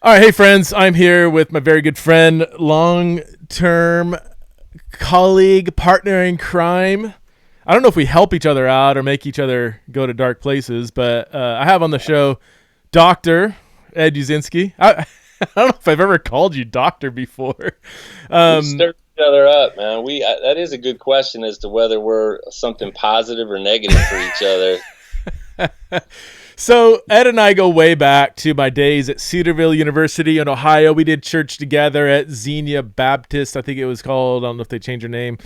All right, hey friends, I'm here with my very good friend, long-term colleague, partner in crime. I don't know if we help each other out or make each other go to dark places, but I have on the show Dr. Ed Uszynski. I don't know if I've ever called you doctor before. We stir each other up, man. That is a good question as to whether we're something positive or negative for each other. So Ed and I go way back to my days at Cedarville University in Ohio. We did church together at Xenia Baptist, I think it was called. I don't know if they changed their name.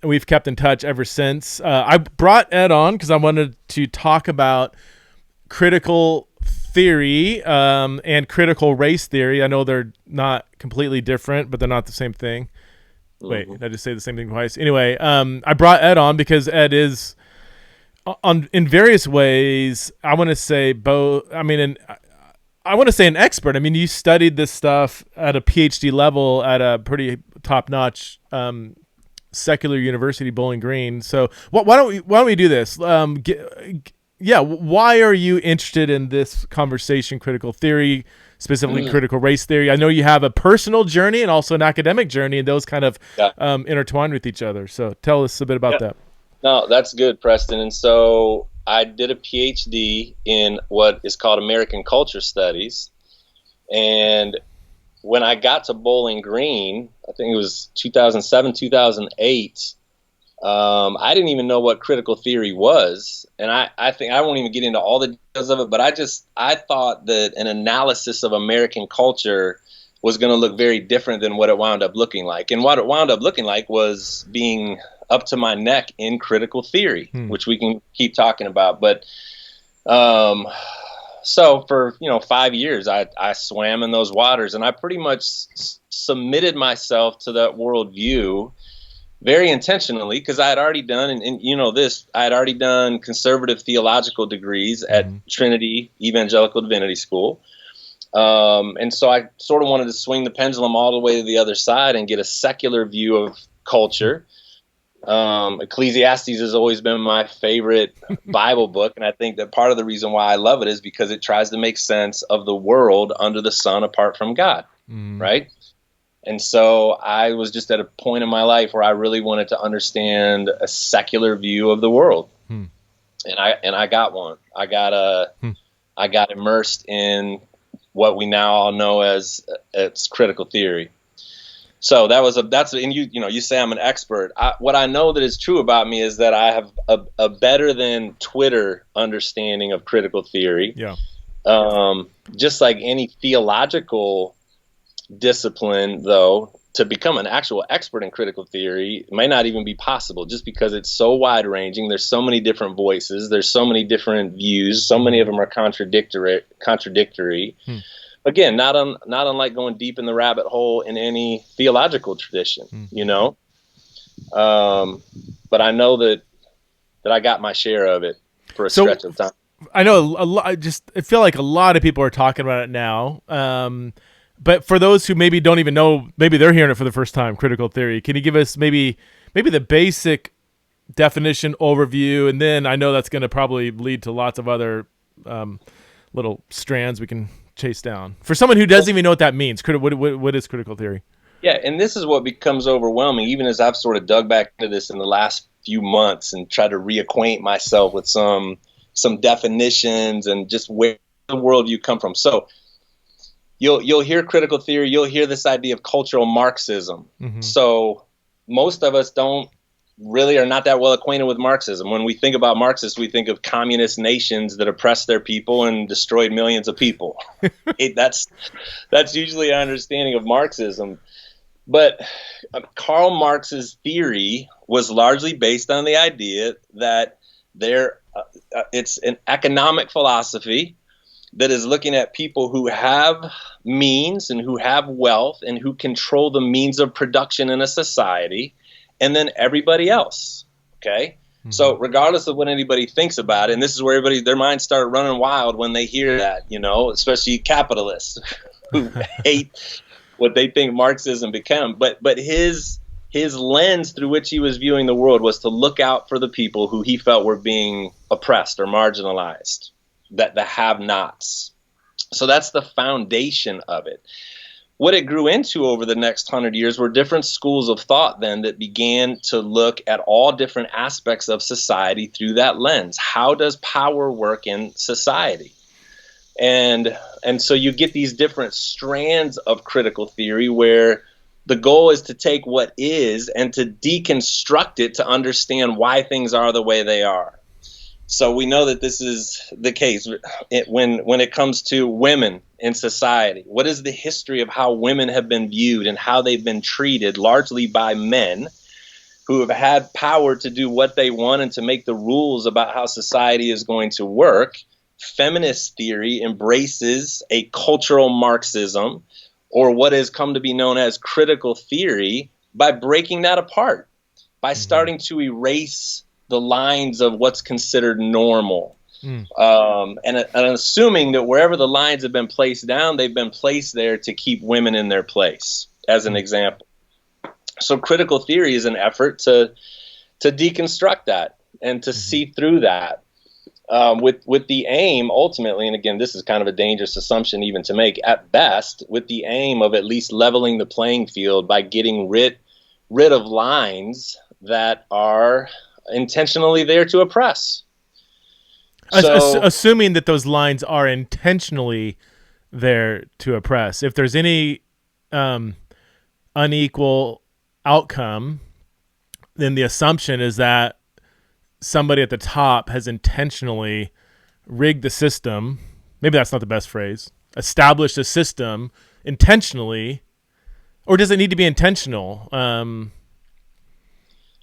We've kept in touch ever since. I brought Ed on because I wanted to talk about critical theory and critical race theory. I know they're not completely different, but they're not the same thing. Wait, did I just say the same thing twice? Anyway, I brought Ed on because Ed is in various ways, I want to say both. I mean, I want to say an expert. I mean, you studied this stuff at a Ph.D. level at a pretty top-notch secular university, Bowling Green. So why don't we do this? Why are you interested in this conversation, critical theory, specifically critical race theory? I know you have a personal journey and also an academic journey, and those kind of intertwine with each other. So tell us a bit about that. No, that's good, Preston. And so I did a PhD in what is called American Culture Studies. And when I got to Bowling Green, I think it was 2007, 2008, I didn't even know what critical theory was. And I think I won't even get into all the details of it, but I thought that an analysis of American culture was going to look very different than what it wound up looking like. And what it wound up looking like was being up to my neck in critical theory, which we can keep talking about. But so for 5 years, I swam in those waters, and I pretty much submitted myself to that worldview very intentionally, because I had already done, I had already done conservative theological degrees at Trinity Evangelical Divinity School. And so I sort of wanted to swing the pendulum all the way to the other side and get a secular view of culture. Ecclesiastes has always been my favorite Bible book, and I think that part of the reason why I love it is because it tries to make sense of the world under the sun apart from God, right? And so I was just at a point in my life where I really wanted to understand a secular view of the world, and I got one. I got immersed in what we now all know as it's critical theory. So and you say I'm an expert. What I know that is true about me is that I have a better than Twitter understanding of critical theory. Yeah. Just like any theological discipline, though, to become an actual expert in critical theory may not even be possible, just because it's so wide ranging. There's so many different voices. There's so many different views. So many of them are contradictory. Again, not unlike going deep in the rabbit hole in any theological tradition, But I know that I got my share of it for a stretch of time. I know I feel like a lot of people are talking about it now. But for those who maybe don't even know, maybe they're hearing it for the first time, critical theory, can you give us maybe the basic definition overview? And then I know that's going to probably lead to lots of other little strands we can chase down. For someone who doesn't even know what that means, what is critical theory? Yeah, and this is what becomes overwhelming, even as I've sort of dug back into this in the last few months and tried to reacquaint myself with some definitions and just where the worldview come from. So you'll hear critical theory, you'll hear this idea of cultural Marxism. So most of us are not that well acquainted with Marxism. When we think about Marxists, we think of communist nations that oppressed their people and destroyed millions of people. That's usually our understanding of Marxism. But Karl Marx's theory was largely based on the idea that it's an economic philosophy that is looking at people who have means and who have wealth and who control the means of production in a society, and then everybody else, okay? So regardless of what anybody thinks about it, and this is where their minds start running wild when they hear that, especially capitalists who hate what they think Marxism became. But his lens through which he was viewing the world was to look out for the people who he felt were being oppressed or marginalized, the have-nots. So that's the foundation of it. What it grew into over the next 100 years were different schools of thought then that began to look at all different aspects of society through that lens. How does power work in society? And so you get these different strands of critical theory where the goal is to take what is and to deconstruct it to understand why things are the way they are. So we know that this is the case when it comes to women in society. What is the history of how women have been viewed and how they've been treated largely by men who have had power to do what they want and to make the rules about how society is going to work? Feminist theory embraces a cultural Marxism, or what has come to be known as critical theory, by breaking that apart, by starting to erase the lines of what's considered normal. And assuming that wherever the lines have been placed down, they've been placed there to keep women in their place, as an example. So critical theory is an effort to deconstruct that and to see through that. With the aim, ultimately, and again, this is kind of a dangerous assumption even to make, at best, with the aim of at least leveling the playing field by getting rid of lines that are intentionally there to oppress. So, assuming that those lines are intentionally there to oppress. If there's any unequal outcome, then the assumption is that somebody at the top has intentionally rigged the system. Maybe that's not the best phrase. Established a system intentionally, or does it need to be intentional? I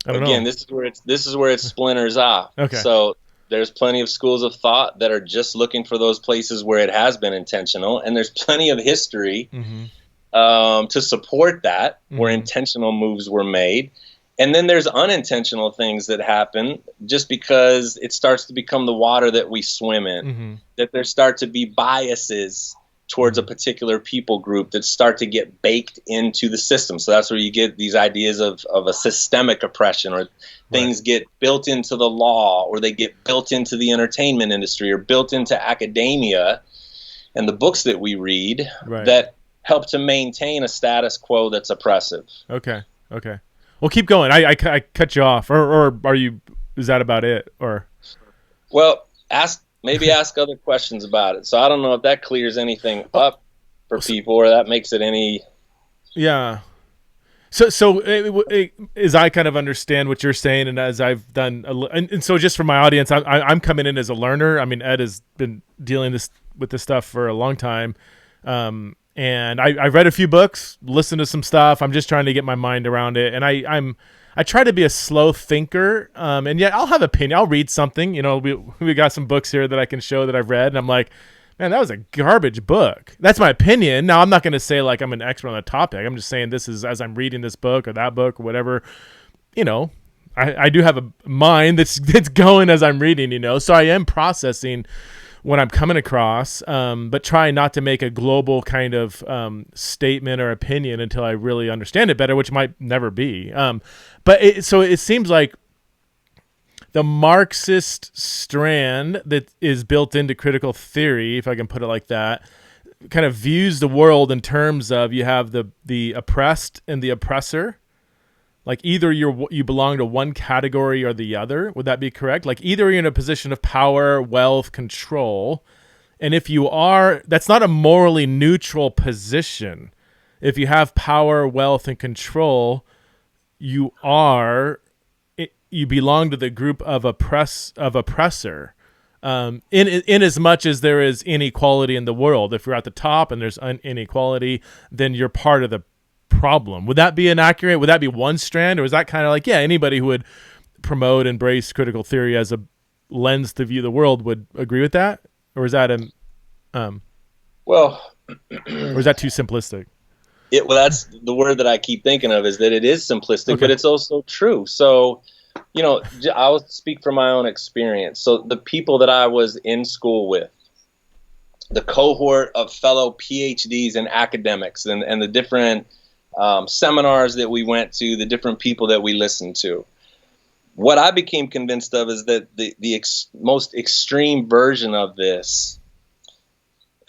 don't know. This is where it splinters off. Okay. So there's plenty of schools of thought that are just looking for those places where it has been intentional, and there's plenty of history to support that, where intentional moves were made. And then there's unintentional things that happen just because it starts to become the water that we swim in, that there start to be biases towards a particular people group that start to get baked into the system. So that's where you get these ideas of a systemic oppression, or things get built into the law, or they get built into the entertainment industry, or built into academia and the books that we read that help to maintain a status quo that's oppressive. Okay. Well, keep going. I cut you off, or are you? Is that about it? Or, well, ask other questions about it. So I don't know if that clears anything up for people, or that makes it any. Yeah. So as I kind of understand what you're saying, and as I've done, and so just for my audience, I'm coming in as a learner. I mean, Ed has been dealing with this stuff for a long time. And I've read a few books, listened to some stuff. I'm just trying to get my mind around it. And I try to be a slow thinker. And yet I'll have opinion. I'll read something, we got some books here that I can show that I've read. And I'm like, man, that was a garbage book. That's my opinion. Now, I'm not going to say like I'm an expert on the topic. I'm just saying this is as I'm reading this book or that book or whatever, I do have a mind that's going as I'm reading, so I am processing what I'm coming across, but try not to make a global kind of statement or opinion until I really understand it better, which might never be. So it seems like the Marxist strand that is built into critical theory, if I can put it like that, kind of views the world in terms of you have the oppressed and the oppressor. Like either you belong to one category or the other. Would that be correct? Like either you're in a position of power, wealth, control. And if you are, that's not a morally neutral position. If you have power, wealth, and control, you belong to the group of oppressor. In as much as there is inequality in the world. If you're at the top and there's inequality, then you're part of the problem. Would that be inaccurate? Would that be one strand, or is that kind of like, anybody who would promote, embrace critical theory as a lens to view the world would agree with that? Or is that or is that too simplistic? That's the word that I keep thinking of, is that it is simplistic, but it's also true. So, I'll speak from my own experience. So the people that I was in school with, the cohort of fellow Ph.D.s and academics and the different seminars that we went to, the different people that we listened to. What I became convinced of is that the most extreme version of this,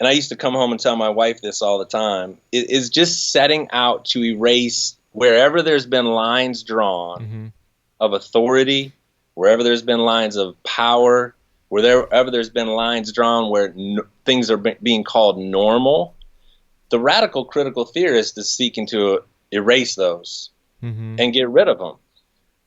and I used to come home and tell my wife this all the time, is just setting out to erase wherever there's been lines drawn of authority, wherever there's been lines of power, wherever there's been lines drawn where things are being called normal. The radical critical theorist is seeking to erase those and get rid of them.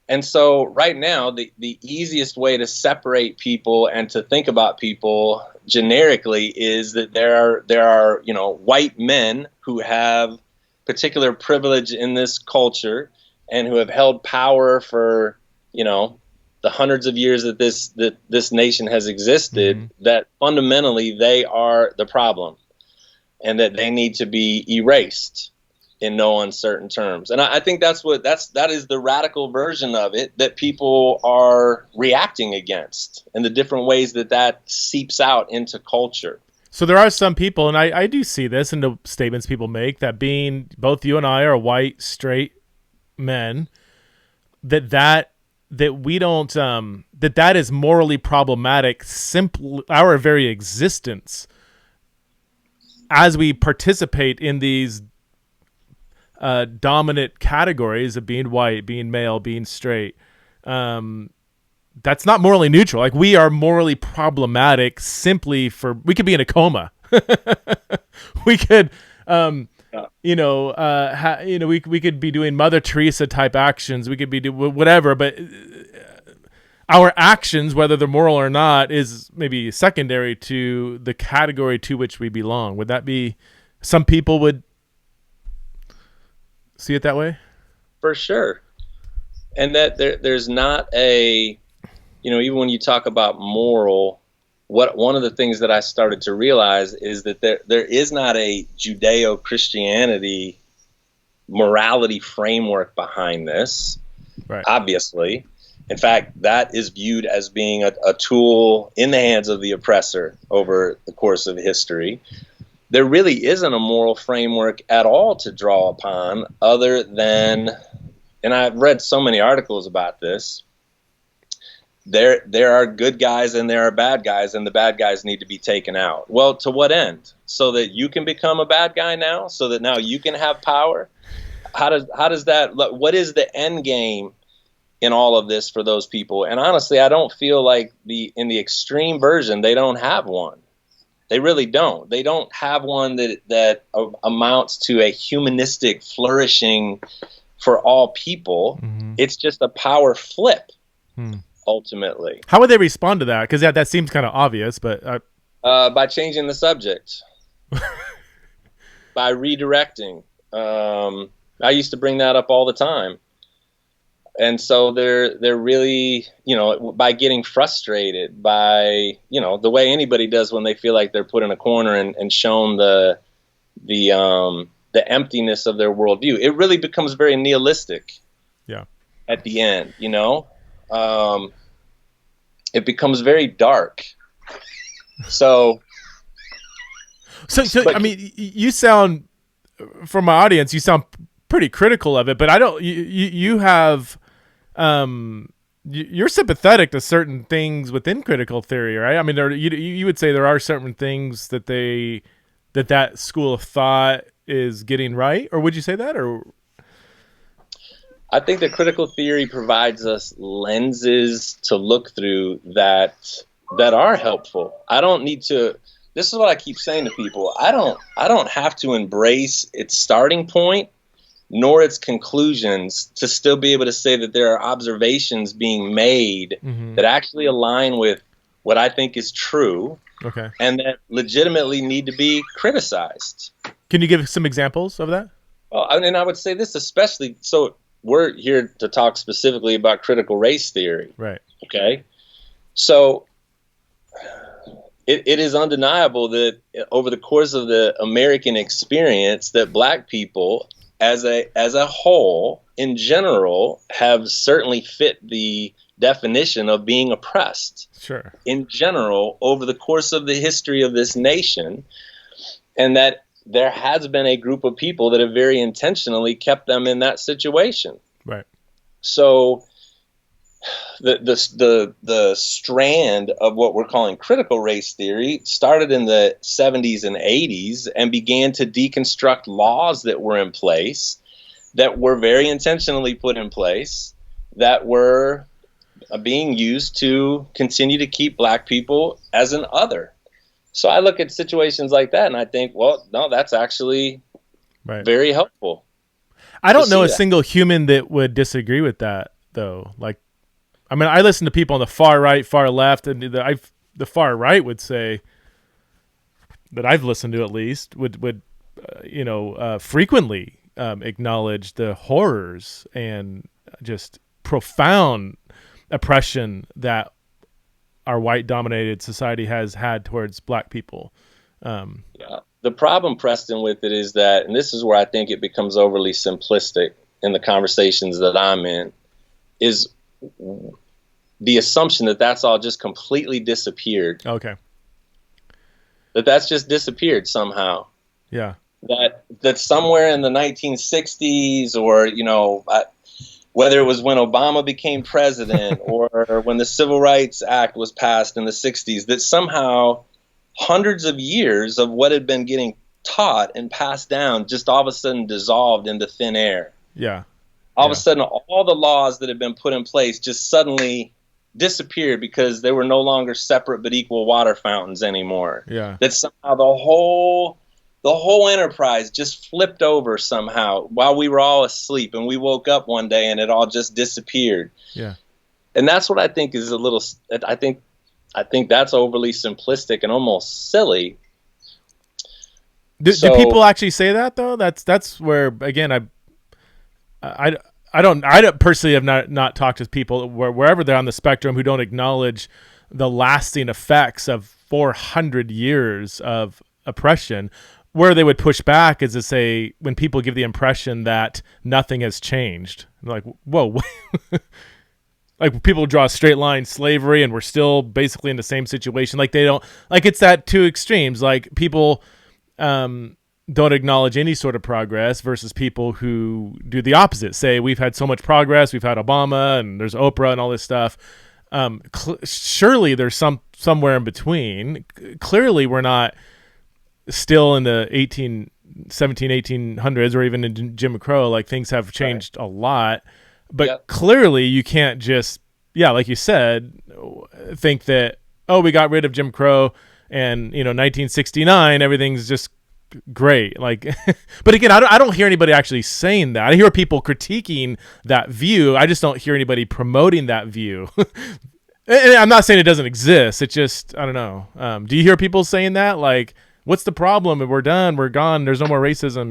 And so right now, the easiest way to separate people and to think about people generically is that there are white men who have particular privilege in this culture and who have held power for the hundreds of years that this nation has existed, that fundamentally they are the problem and that they need to be erased in no uncertain terms. And I think that is the radical version of it that people are reacting against, and the different ways that seeps out into culture. So there are some people, and I do see this in the statements people make, that being both you and I are white, straight men, that we don't, that is morally problematic, simply our very existence as we participate in these dominant categories of being white, being male, being straight. That's not morally neutral. Like, we are morally problematic simply we could be in a coma. We could, we could be doing Mother Teresa type actions. We could be doing whatever, but our actions, whether they're moral or not, is maybe secondary to the category to which we belong. Would that be, some people would see it that way? For sure. And that there's not a, even when you talk about moral, one of the things that I started to realize is that there is not a Judeo-Christianity morality framework behind this, right? Obviously. In fact, that is viewed as being a tool in the hands of the oppressor over the course of history. There really isn't a moral framework at all to draw upon other than, and I've read so many articles about this, there are good guys and there are bad guys, and the bad guys need to be taken out. Well, to what end? So that you can become a bad guy now? So that now you can have power? How does that, what is the end game in all of this for those people? And honestly, I don't feel like in the extreme version, they don't have one. They really don't. They don't have one that amounts to a humanistic flourishing for all people. It's just a power flip, ultimately. How would they respond to that? Because that seems kind of obvious, but by changing the subject, by redirecting. I used to bring that up all the time. And so they're really, by getting frustrated by, the way anybody does when they feel like they're put in a corner and shown the emptiness of their worldview. It really becomes very nihilistic. Yeah. At the end, it becomes very dark. So I mean, you sound, from my audience, you sound pretty critical of it, but I don't. You have. You're sympathetic to certain things within critical theory, right? I mean, you would say there are certain things that school of thought is getting right, or would you say that? Or I think that critical theory provides us lenses to look through that are helpful. I don't need to. This is what I keep saying to people. I don't have to embrace its starting point nor its conclusions to still be able to say that there are observations being made that actually align with what I think is true, and that legitimately need to be criticized. Can you give some examples of that? Well, and I would say this especially, so we're here to talk specifically about critical race theory. Right. Okay. So it is undeniable that over the course of the American experience that black people as a whole, in general, have certainly fit the definition of being oppressed. Sure. In general, over the course of the history of this nation, and that there has been a group of people that have very intentionally kept them in that situation. Right. So the strand of what we're calling critical race theory started in the 70s and 80s and began to deconstruct laws that were in place, that were very intentionally put in place, that were being used to continue to keep black people as an other. So I look at situations like that and I think, well, no, that's actually very helpful. I don't know a single human that would disagree with that, though. Like, I mean, I listen to people on the far right, far left, and the far right would say, that I've listened to at least, would frequently acknowledge the horrors and just profound oppression that our white-dominated society has had towards black people. Yeah. The problem, Preston, with it is that, and this is where I think it becomes overly simplistic in the conversations that I'm in, is the assumption that that's all just completely disappeared. Okay. That's just disappeared somehow. Yeah. That somewhere in the 1960s, or, whether it was when Obama became president or when the Civil Rights Act was passed in the 60s, that somehow hundreds of years of what had been getting taught and passed down just all of a sudden dissolved into thin air. Yeah. All of a sudden, all the laws that had been put in place just suddenly disappeared because they were no longer separate but equal water fountains anymore. Yeah. That somehow the whole enterprise just flipped over somehow while we were all asleep, and we woke up one day and it all just disappeared. Yeah. And that's what I think is I think that's overly simplistic and almost silly. Do people actually say that though? That's where, again, I don't personally have not talked to people wherever they're on the spectrum who don't acknowledge the lasting effects of 400 years of oppression. Where they would push back is to say, when people give the impression that nothing has changed, like, whoa, like people draw a straight line, slavery, and we're still basically in the same situation. Like they don't, like it's that two extremes. Like people don't acknowledge any sort of progress versus people who do the opposite. Say we've had so much progress, we've had Obama and there's Oprah and all this stuff. Surely there's somewhere in between. Clearly we're not still in the 1800s or even in Jim Crow. Like things have changed a lot, but clearly you can't just, like you said, think that, we got rid of Jim Crow and 1969 everything's just great. Like, but again, I don't hear anybody actually saying that. I hear people critiquing that view. I just don't hear anybody promoting that view. And I'm not saying it doesn't exist. It's just, I don't know. Do you hear people saying that? Like, what's the problem? We're done. We're gone. There's no more racism,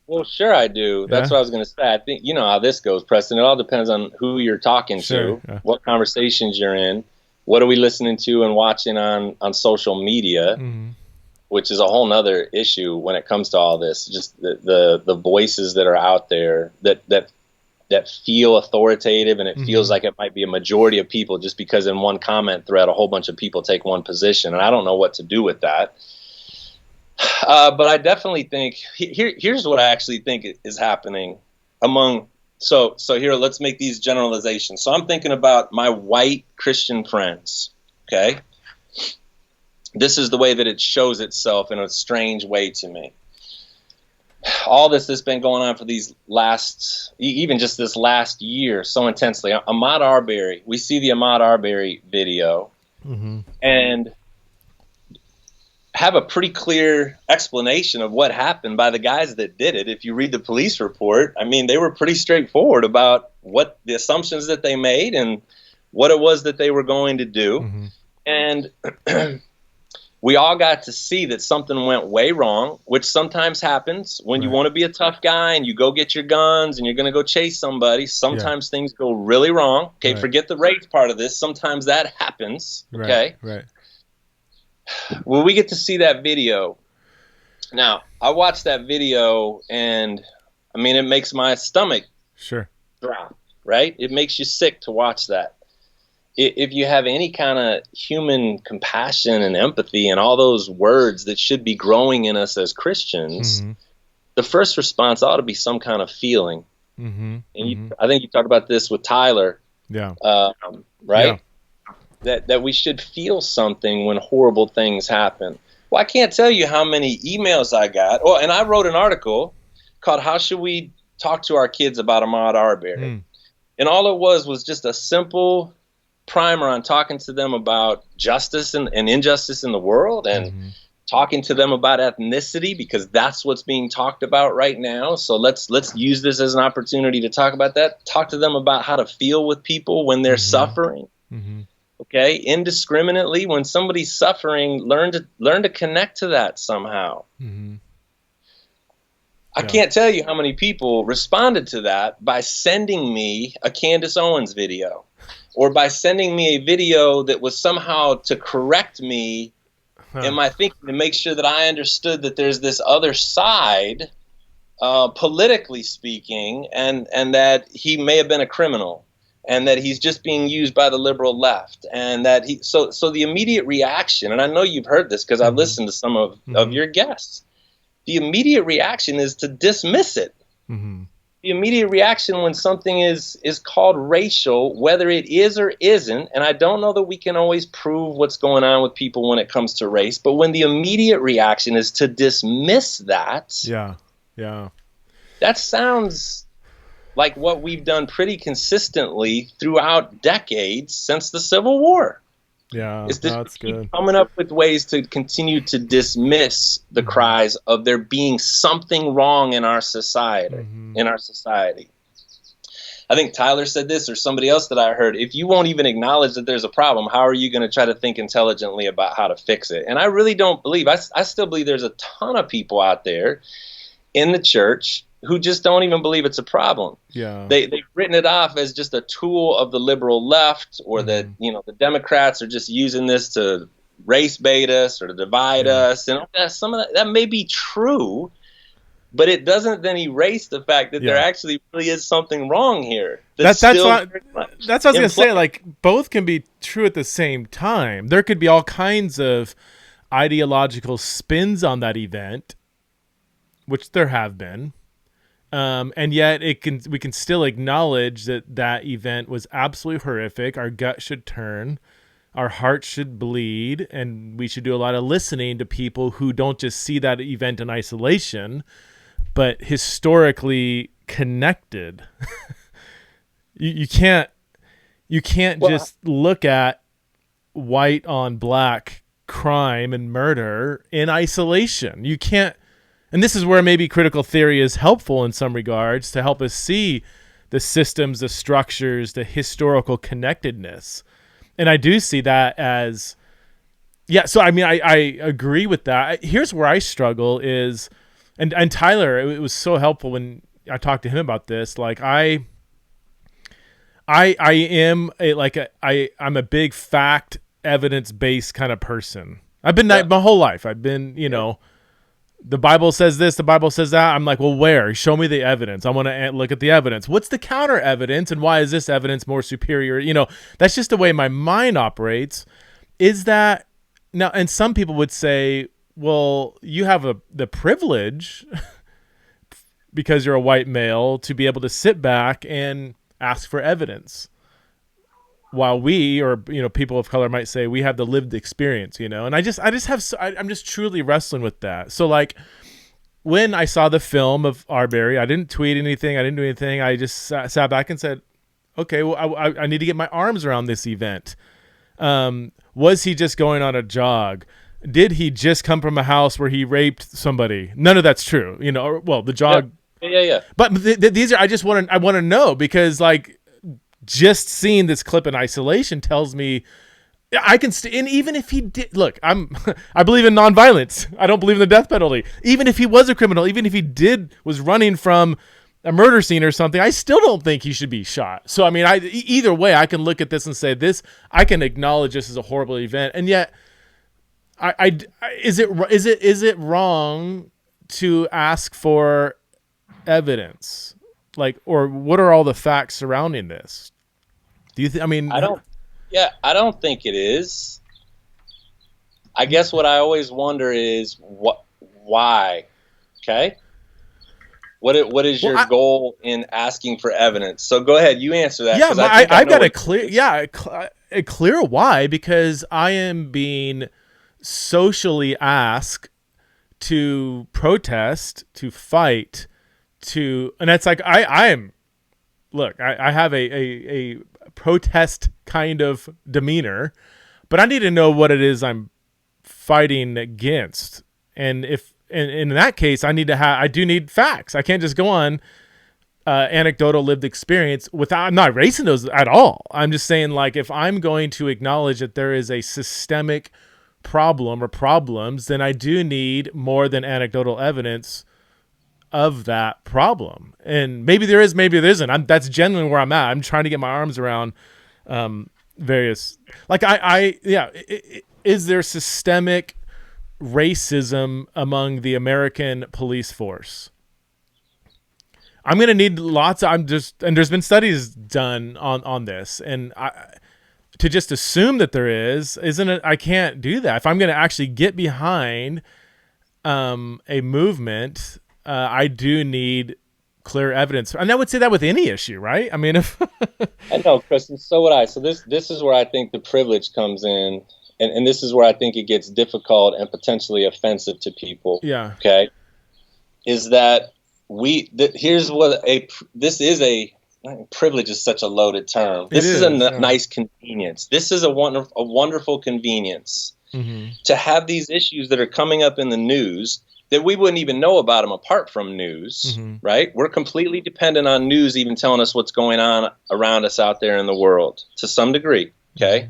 Well, sure I do. That's what I was going to say. I think, how this goes, Preston. It all depends on who you're talking to, what conversations you're in, what are we listening to and watching on social media, which is a whole nother issue when it comes to all this. Just the voices that are out there that feel authoritative, and it feels like it might be a majority of people just because in one comment thread a whole bunch of people take one position, and I don't know what to do with that. But I definitely think here's what I actually think is happening among. So here, let's make these generalizations. So I'm thinking about my white Christian friends. Okay, this is the way that it shows itself in a strange way to me. All this has been going on for these even just this last year, so intensely. Ahmaud Arbery, we see the Ahmaud Arbery video, and have a pretty clear explanation of what happened by the guys that did it. If you read the police report, I mean, they were pretty straightforward about what the assumptions that they made and what it was that they were going to do. And we all got to see that something went way wrong, which sometimes happens when you want to be a tough guy and you go get your guns and you're going to go chase somebody. Sometimes things go really wrong. Okay, forget the race part of this. Sometimes that happens. Okay. Right. Well, we get to see that video. Now, I watched that video, and I mean, it makes my stomach drop, right? It makes you sick to watch that. If you have any kind of human compassion and empathy and all those words that should be growing in us as Christians, the first response ought to be some kind of feeling. And I think you talked about this with Tyler. Yeah. Right? Yeah. That we should feel something when horrible things happen. Well, I can't tell you how many emails I got. Oh, and I wrote an article called "How Should We Talk to Our Kids About Ahmaud Arbery?" Mm. And all it was just a simple primer on talking to them about justice and injustice in the world, and talking to them about ethnicity, because that's what's being talked about right now. So let's use this as an opportunity to talk about that. Talk to them about how to feel with people when they're suffering. Okay, indiscriminately, when somebody's suffering, learn to connect to that somehow. I can't tell you how many people responded to that by sending me a Candace Owens video, or by sending me a video that was somehow to correct me in my thinking, to make sure that I understood that there's this other side, politically speaking, and that he may have been a criminal, and that he's just being used by the liberal left, and that so the immediate reaction, and I know you've heard this because I've listened to some of your guests, the immediate reaction is to dismiss it. The immediate reaction when something is called racial, whether it is or isn't, and I don't know that we can always prove what's going on with people when it comes to race, but when the immediate reaction is to dismiss that, that sounds like what we've done pretty consistently throughout decades since the Civil War. Yeah, is to that's good. Coming up with ways to continue to dismiss the cries of there being something wrong in our society. I think Tyler said this, or somebody else that I heard: if you won't even acknowledge that there's a problem, how are you going to try to think intelligently about how to fix it? And I really don't believe, I still believe there's a ton of people out there in the church who just don't even believe it's a problem. Yeah. They've written it off as just a tool of the liberal left, or that, the Democrats are just using this to race bait us or to divide us. And some of that may be true, but it doesn't then erase the fact that there actually really is something wrong here. That's what I was going to say. Like, both can be true at the same time. There could be all kinds of ideological spins on that event, which there have been. And yet we can still acknowledge that event was absolutely horrific. Our gut should turn, our heart should bleed, and we should do a lot of listening to people who don't just see that event in isolation, but historically connected. you can't just look at white on black crime and murder in isolation. You can't. And this is where maybe critical theory is helpful in some regards, to help us see the systems, the structures, the historical connectedness. And I do see that as, so I mean, I agree with that. Here's where I struggle is, and Tyler, it was so helpful when I talked to him about this. Like I'm a big fact, evidence-based kind of person. I've been that my whole life. I've been, the Bible says this, the Bible says that. I'm like, well, where? Show me the evidence. I want to look at the evidence. What's the counter evidence, and why is this evidence more superior? That's just the way my mind operates. Is that now? And some people would say, well, you have the privilege because you're a white male to be able to sit back and ask for evidence, while we, or people of color might say, we have the lived experience, and I'm just truly wrestling with that. So like, when I saw the film of Arbery, I didn't tweet anything, I didn't do anything. I just sat back and said, okay, well, I need to get my arms around this event. Was he just going on a jog? Did he just come from a house where he raped somebody? None of that's true, well, the jog. Yeah. But these are, I want to know, because like, just seeing this clip in isolation tells me I can and even if he did, look, I believe in nonviolence. I don't believe in the death penalty. Even if he was a criminal, even if he was running from a murder scene or something, I still don't think he should be shot. So I mean, either way, I can look at this and say this. I can acknowledge this as a horrible event, and yet, is it wrong to ask for evidence? Like, or what are all the facts surrounding this? Do you think? I mean, I don't think it is. I guess what I always wonder is why. Okay. What is your goal in asking for evidence? So go ahead, you answer that. Yeah, I've got a clear why, because I am being socially asked to protest, to fight, and it's like I am. Look, I have a protest kind of demeanor, but I need to know what it is I'm fighting against, and if in that case, I do need facts. I can't just go on anecdotal lived experience I'm not erasing those at all. I'm just saying, like, if I'm going to acknowledge that there is a systemic problem or problems, then I do need more than anecdotal evidence of that problem. And maybe there is, maybe there isn't. That's genuinely where I'm at. I'm trying to get my arms around various, like, is there systemic racism among the American police force? I'm going to need and there's been studies done on this, and to just assume that there isn't it? I can't do that. If I'm going to actually get behind a movement, I do need clear evidence. And I would say that with any issue, right? I mean, if I know, Chris, and so would I. So this is where I think the privilege comes in, and this is where I think it gets difficult and potentially offensive to people. Yeah. Okay. Is that privilege is such a loaded term. This is a nice convenience. This is a wonderful convenience to have these issues that are coming up in the news that we wouldn't even know about them apart from news, right? We're completely dependent on news even telling us what's going on around us out there in the world to some degree, okay?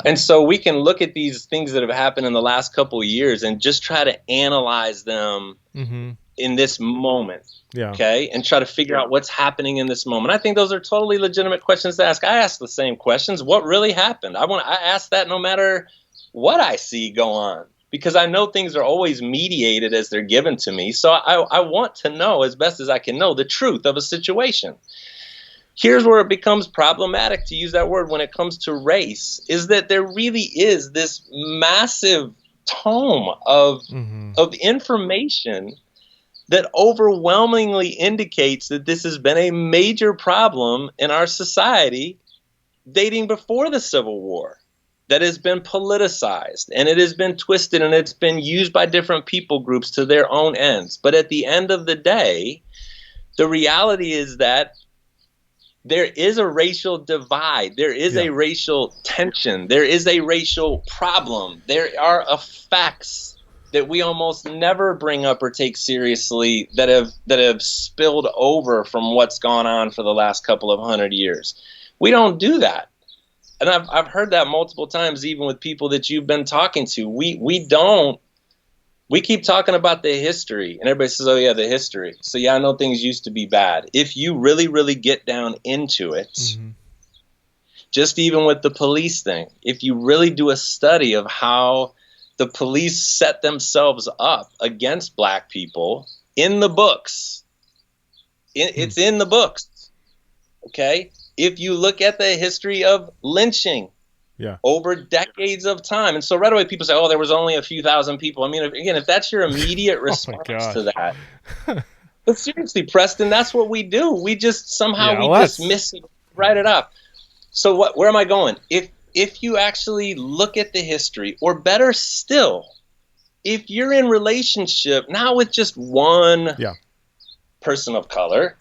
And so we can look at these things that have happened in the last couple of years and just try to analyze them in this moment, okay? And try to figure out what's happening in this moment. I think those are totally legitimate questions to ask. I ask the same questions. What really happened? I ask that no matter what I see go on, because I know things are always mediated as they're given to me. So I want to know, as best as I can know, the truth of a situation. Here's where it becomes problematic, to use that word, when it comes to race, is that there really is this massive tome of information that overwhelmingly indicates that this has been a major problem in our society dating before the Civil War, that has been politicized, and it has been twisted, and it's been used by different people groups to their own ends. But at the end of the day, the reality is that there is a racial divide. There is a racial tension. There is a racial problem. There are effects that we almost never bring up or take seriously that have spilled over from what's gone on for the last couple of 100 years. We don't do that. And I've heard that multiple times, even with people that you've been talking to. We don't. We keep talking about the history, and everybody says, oh, yeah, the history. So, yeah, I know things used to be bad. If you really, really get down into it, just even with the police thing, if you really do a study of how the police set themselves up against black people in the books, it's in the books, okay? If you look at the history of lynching, over decades of time. And so right away people say, oh, there was only a few thousand people. I mean, if that's your immediate response to that. But seriously, Preston, that's what we do. We just somehow just miss it, write it up. So where am I going? If you actually look at the history, or better still, if you're in relationship, not with just one person of color,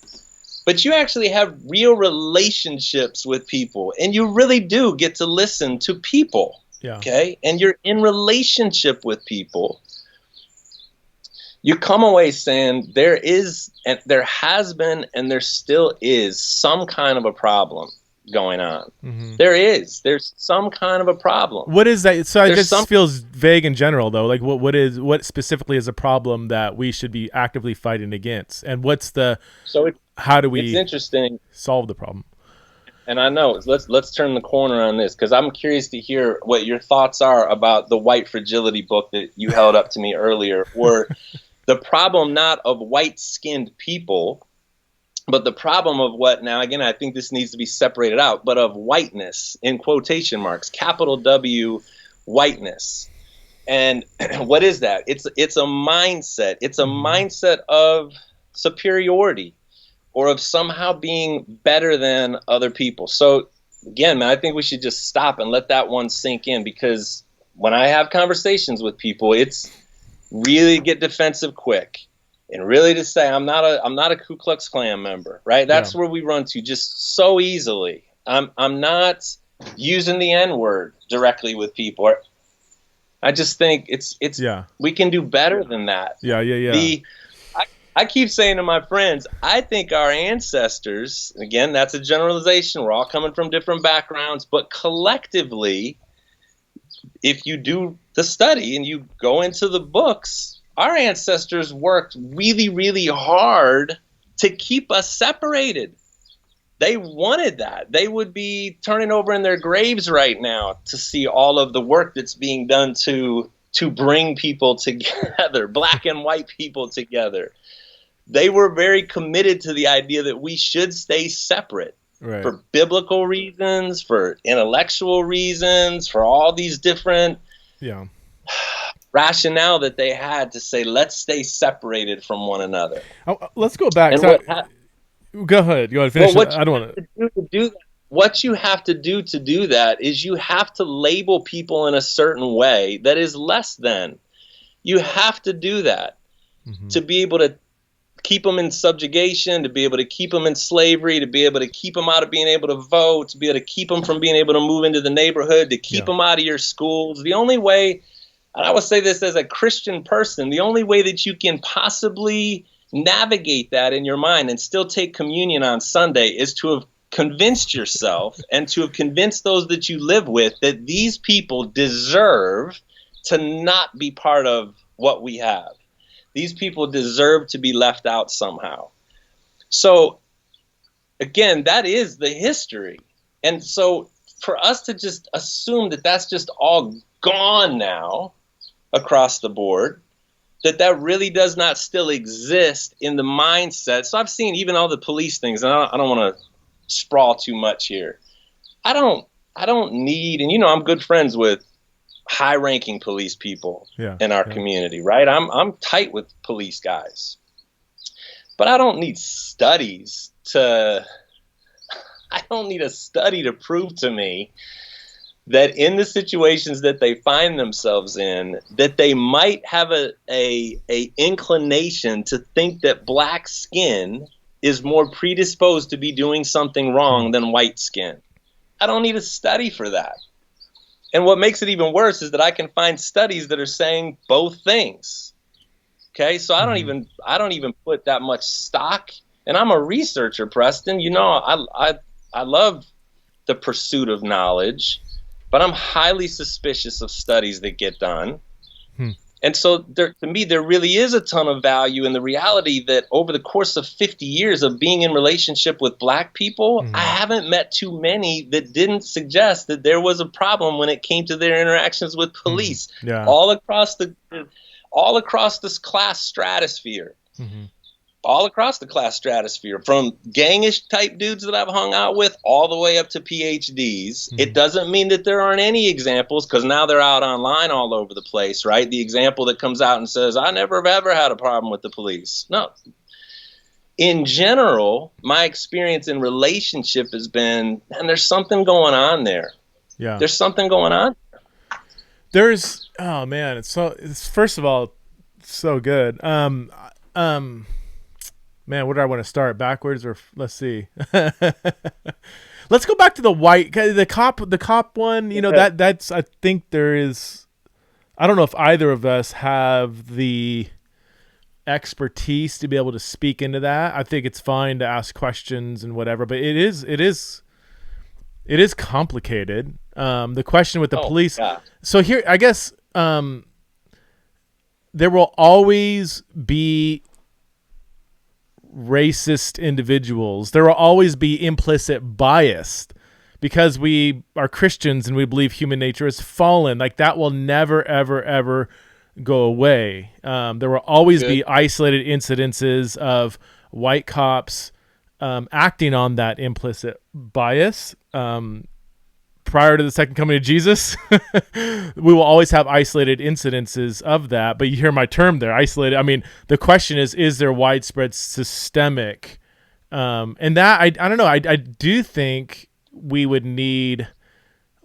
but you actually have real relationships with people, and you really do get to listen to people, okay? And you're in relationship with people. You come away saying there is, and there has been, and there still is some kind of a problem going on. There's some kind of a problem. What is that? So this feels vague in general, though. Like what specifically is a problem that we should be actively fighting against? And what's how do we solve the problem? And I know, let's turn the corner on this, because I'm curious to hear what your thoughts are about the white fragility book that you held up to me earlier, or the problem not of white-skinned people, but the problem of what, now again, I think this needs to be separated out, but of whiteness, in quotation marks, capital W, whiteness. And what is that? It's a mindset. It's a mindset of superiority or of somehow being better than other people. So again, man, I think we should just stop and let that one sink in, because when I have conversations with people, it's really get defensive quick and really to say I'm not a Ku Klux Klan member, right? That's where we run to just so easily. I'm not using the N-word directly with people. I just think it's we can do better than that. I keep saying to my friends, I think our ancestors, again, that's a generalization. We're all coming from different backgrounds, but collectively, if you do the study and you go into the books, our ancestors worked really, really hard to keep us separated. They wanted that. They would be turning over in their graves right now to see all of the work that's being done to bring people together, black and white people together. They were very committed to the idea that we should stay separate for biblical reasons, for intellectual reasons, for all these different rationale that they had to say, let's stay separated from one another. Let's go back. Go ahead. Finish. Well, I don't want to do that. What you have to do that is you have to label people in a certain way that is less than. You have to do that to be able to keep them in subjugation, to be able to keep them in slavery, to be able to keep them out of being able to vote, to be able to keep them from being able to move into the neighborhood, to keep them out of your schools. The only way, and I would say this as a Christian person, the only way that you can possibly navigate that in your mind and still take communion on Sunday is to have convinced yourself and to have convinced those that you live with that these people deserve to not be part of what we have. These people deserve to be left out somehow. So, again, that is the history. And so for us to just assume that that's just all gone now across the board, that really does not still exist in the mindset. So I've seen even all the police things, and I don't want to sprawl too much here. I don't need, and I'm good friends with high-ranking police people in our community, right? I'm tight with police guys, but I don't need studies I don't need a study to prove to me that in the situations that they find themselves in, that they might have a inclination to think that black skin is more predisposed to be doing something wrong than white skin. I don't need a study for that. And what makes it even worse is that I can find studies that are saying both things. Okay, so I don't even put that much stock. And I'm a researcher, Preston. I love the pursuit of knowledge, but I'm highly suspicious of studies that get done. And so to me, there really is a ton of value in the reality that over the course of 50 years of being in relationship with black people, I haven't met too many that didn't suggest that there was a problem when it came to their interactions with police all across this class stratosphere. All across the class stratosphere, from gangish type dudes that I've hung out with all the way up to PhDs. It doesn't mean that there aren't any examples, because now they're out online all over the place, right? The example that comes out and says, I never have ever had a problem with the police. No. In general, my experience in relationship has been, man, there's something going on there. Yeah. There's something going on. Oh man, it's first of all, so good. Man, where do I want to start? Backwards, or let's see. Let's go back to the cop one. That's I think there is. I don't know if either of us have the expertise to be able to speak into that. I think it's fine to ask questions and whatever, but it is complicated. The question with the police. Yeah. So here, I guess, there will always be racist individuals. There will always be implicit bias because we are Christians and we believe human nature is fallen. Like that will never, ever, ever go away. There will always be isolated incidences of white cops acting on that implicit bias, prior to the second coming of Jesus. We will always have isolated incidences of that. But you hear my term there, isolated. I mean, the question is there widespread systemic? And that, I don't know. I do think we would need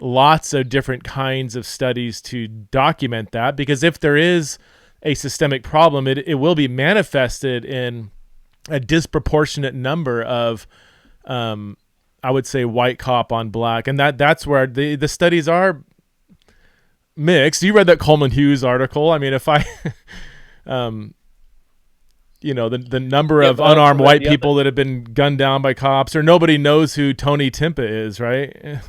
lots of different kinds of studies to document that, because if there is a systemic problem, it will be manifested in a disproportionate number of, I would say, white cop on black. And that's where the studies are mixed. You read that Coleman Hughes article. I mean, if I, the number of unarmed white people that have been gunned down by cops, or nobody knows who Tony Timpa is, right?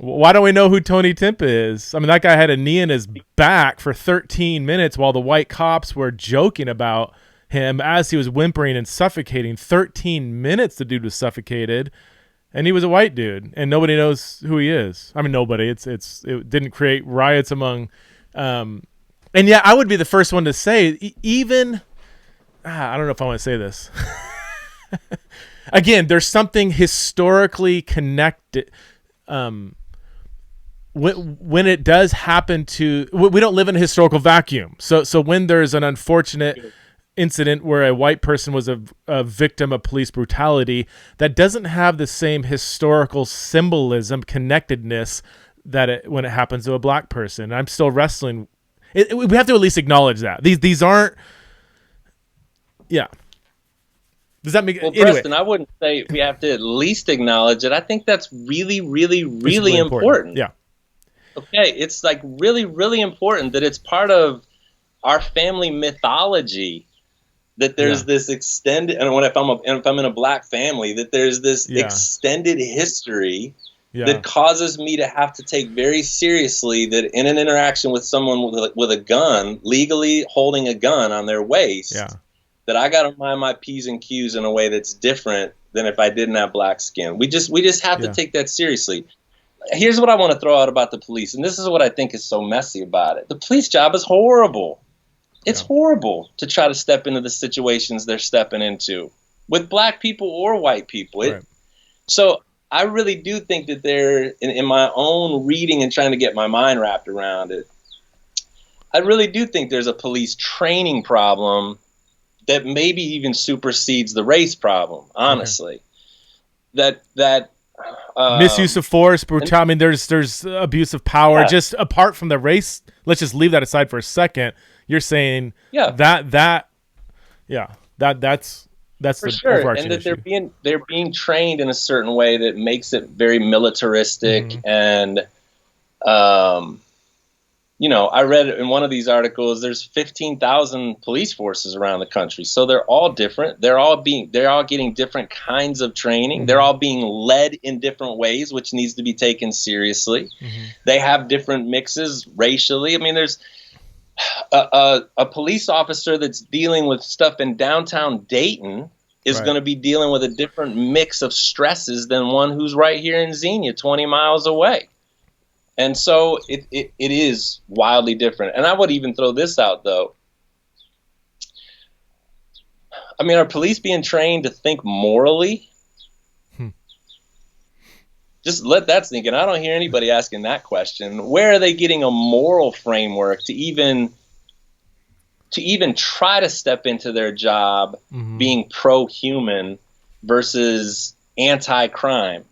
Why don't we know who Tony Timpa is? I mean, that guy had a knee in his back for 13 minutes while the white cops were joking about him as he was whimpering and suffocating. 13 minutes the dude was suffocated, and he was a white dude, and nobody knows who he is. I mean, nobody. It didn't create riots among, and yeah, I would be the first one to say, even, I don't know if I want to say this. Again, there's something historically connected. When it does happen to, we don't live in a historical vacuum. So when there's an unfortunate incident where a white person was a victim of police brutality, that doesn't have the same historical symbolism, connectedness when it happens to a black person. I'm still wrestling. We have to at least acknowledge that these aren't. Yeah. Does that make? Well, anyway. Preston, I wouldn't say we have to at least acknowledge it. I think that's really, really, really important. Yeah. Okay, it's like really, really important that it's part of our family mythology that there's this extended, and if I'm in a black family, that there's this extended history that causes me to have to take very seriously that in an interaction with someone with a gun, legally holding a gun on their waist, that I got to mind my P's and Q's in a way that's different than if I didn't have black skin. We just have to take that seriously. Here's what I want to throw out about the police, and this is what I think is so messy about it. The police job is horrible. It's horrible to try to step into the situations they're stepping into with black people or white people. So I really do think that in my own reading and trying to get my mind wrapped around it, I really do think there's a police training problem that maybe even supersedes the race problem, honestly. That misuse of force, brutality. I mean, there's abuse of power. Just apart from the race, let's just leave that aside for a second. You're saying that's for sure, and that issue. they're being trained in a certain way that makes it very militaristic and I read in one of these articles, there's 15,000 police forces around the country. So they're all different. They're all getting different kinds of training. They're all being led in different ways, which needs to be taken seriously. They have different mixes racially. I mean, there's a police officer that's dealing with stuff in downtown Dayton is going to be dealing with a different mix of stresses than one who's right here in Xenia, 20 miles away. And so it is wildly different. And I would even throw this out, though. I mean, are police being trained to think morally? Just let that sink in. I don't hear anybody asking that question. Where are they getting a moral framework to even try to step into their job being pro-human versus anti-crime?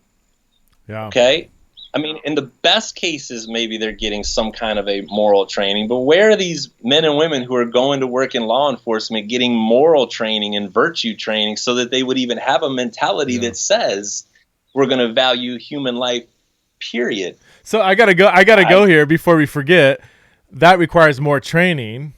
Yeah. Okay? I mean, in the best cases, maybe they're getting some kind of a moral training, but where are these men and women who are going to work in law enforcement getting moral training and virtue training so that they would even have a mentality that says we're going to value human life, period? So I gotta go here before we forget. That requires more training,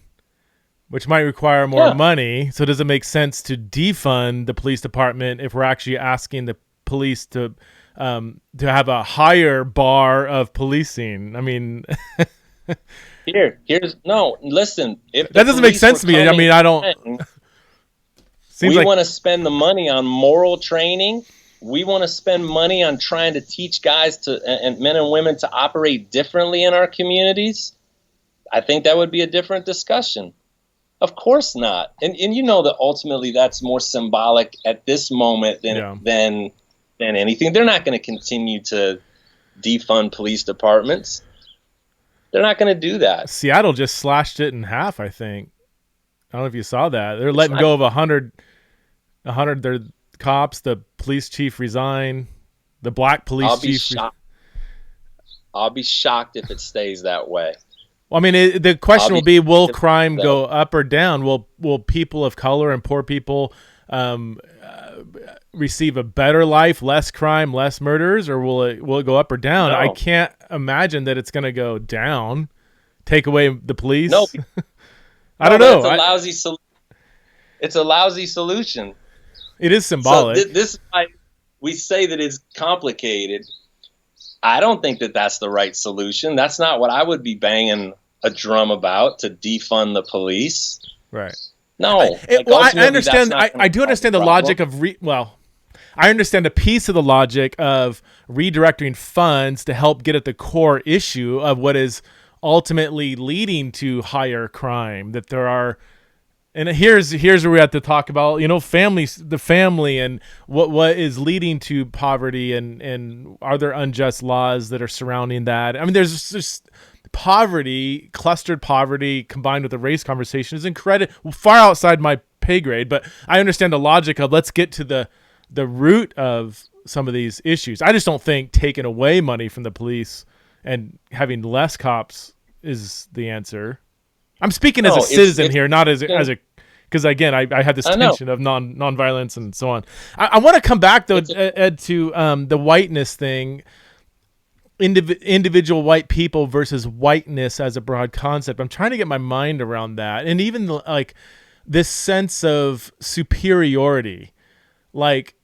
which might require more money. So does it make sense to defund the police department if we're actually asking the police to have a higher bar of policing? I mean, listen. If that doesn't make sense to me. I mean, I don't. We want to spend the money on moral training. We want to spend money on trying to teach guys and men and women to operate differently in our communities. I think that would be a different discussion. Of course not. And you know that ultimately that's more symbolic at this moment than anything. They're not going to continue to defund police departments. They're not going to do that. Seattle just slashed it in half, I think. I don't know if you saw that. They're letting go of 100 their cops. The police chief resigned. The black police chief. I'll be shocked if it stays that way. Well, I mean, the question will be: will crime go up or down? Will people of color and poor people receive a better life, less crime, less murders, or will it go up or down? No. I can't imagine that it's going to go down. Take away the police. No, I don't know. It's a lousy solution. It is symbolic. So this is why we say that it's complicated. I don't think that that's the right solution. That's not what I would be banging a drum about, to defund the police. Right. No. I understand. I do understand the logic of I understand a piece of the logic of redirecting funds to help get at the core issue of what is ultimately leading to higher crime. That there are, and here's where we have to talk about, the family and what is leading to poverty, and are there unjust laws that are surrounding that? I mean, there's just poverty, clustered poverty combined with the race conversation is incredible, far outside my pay grade, but I understand the logic of let's get to the root of some of these issues. I just don't think taking away money from the police and having less cops is the answer. I'm speaking as a citizen here, not as a, because again, I had this tension of non-violence and so on. I want to come back though, Ed, to the whiteness thing. Individual white people versus whiteness as a broad concept. I'm trying to get my mind around that, and even like this sense of superiority. Like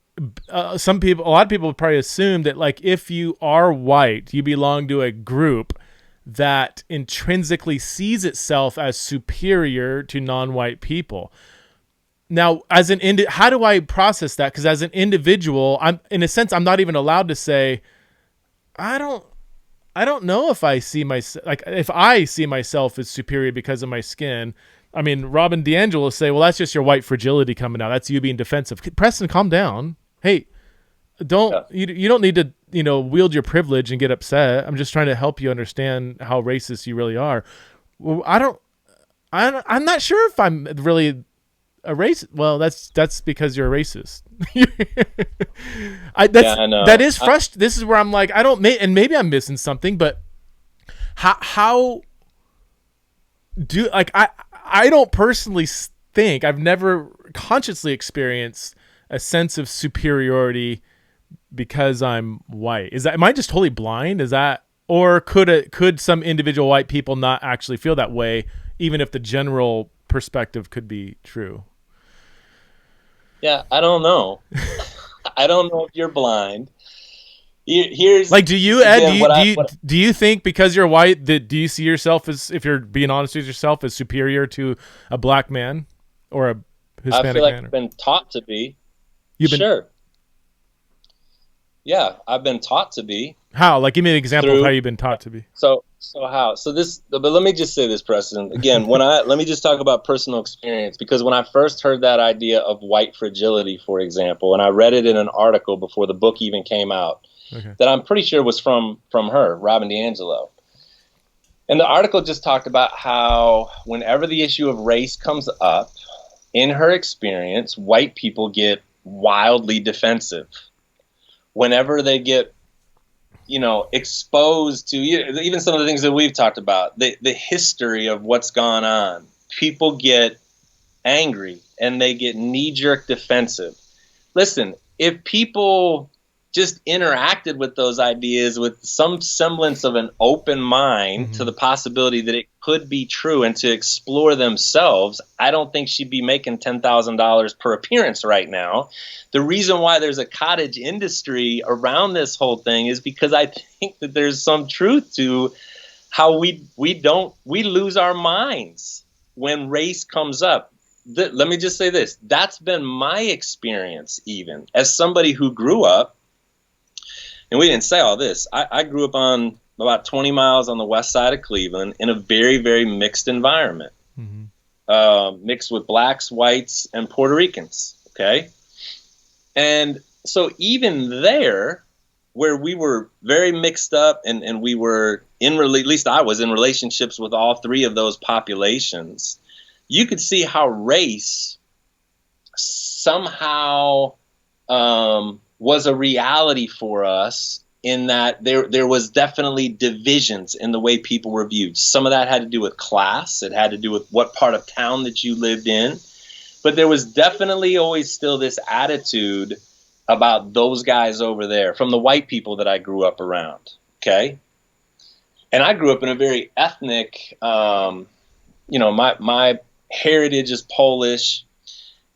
a lot of people would probably assume that like if you are white, you belong to a group that intrinsically sees itself as superior to non-white people. Now, as how do I process that? Because as an individual, I'm not even allowed to say, I don't know if I see if I see myself as superior because of my skin. I mean, Robin DiAngelo will say, well, that's just your white fragility coming out. That's you being defensive. Preston, calm down. Hey, you don't need to, wield your privilege and get upset. I'm just trying to help you understand how racist you really are. Well, I'm not sure if I'm really a racist. Well, that's because you're a racist. I know. That is frustrating. This is where I'm like, and maybe I'm missing something, but how do, like, I don't personally think, I've never consciously experienced a sense of superiority because I'm white. Am I just totally blind? Or could some individual white people not actually feel that way, even if the general perspective could be true? Yeah, I don't know. I don't know if you're blind. Here's like, do you, Ed? Do you think because you're white that do you see yourself as, if you're being honest with yourself, as superior to a black man or a Hispanic man? I feel like I've been taught to be. Sure. Yeah, I've been taught to be. How? Like, give me an example of how you've been taught to be. So how? But let me just say this, Preston. Again, let me just talk about personal experience, because when I first heard that idea of white fragility, for example, and I read it in an article before the book even came out, that I'm pretty sure was from her, Robin DiAngelo. And the article just talked about how whenever the issue of race comes up, in her experience, white people get wildly defensive. Whenever they get, exposed to even some of the things that we've talked about, the history of what's gone on, people get angry and they get knee-jerk defensive. Listen, if people just interacted with those ideas with some semblance of an open mind to the possibility that it could be true and to explore themselves, I don't think she'd be making $10,000 per appearance right now. The reason why there's a cottage industry around this whole thing is because I think that there's some truth to how we lose our minds when race comes up. Let me just say this. That's been my experience, even as somebody who grew up. And we didn't say all this. I grew up on about 20 miles on the west side of Cleveland in a very, very mixed environment, mixed with blacks, whites, and Puerto Ricans. Okay. And so even there, where we were very mixed up, and we were at least I was in relationships with all three of those populations, you could see how race somehow was a reality for us, in that there was definitely divisions in the way people were viewed. Some of that had to do with class. It had to do with what part of town that you lived in. But there was definitely always still this attitude about those guys over there from the white people that I grew up around. Okay. And I grew up in a very ethnic, my heritage is Polish.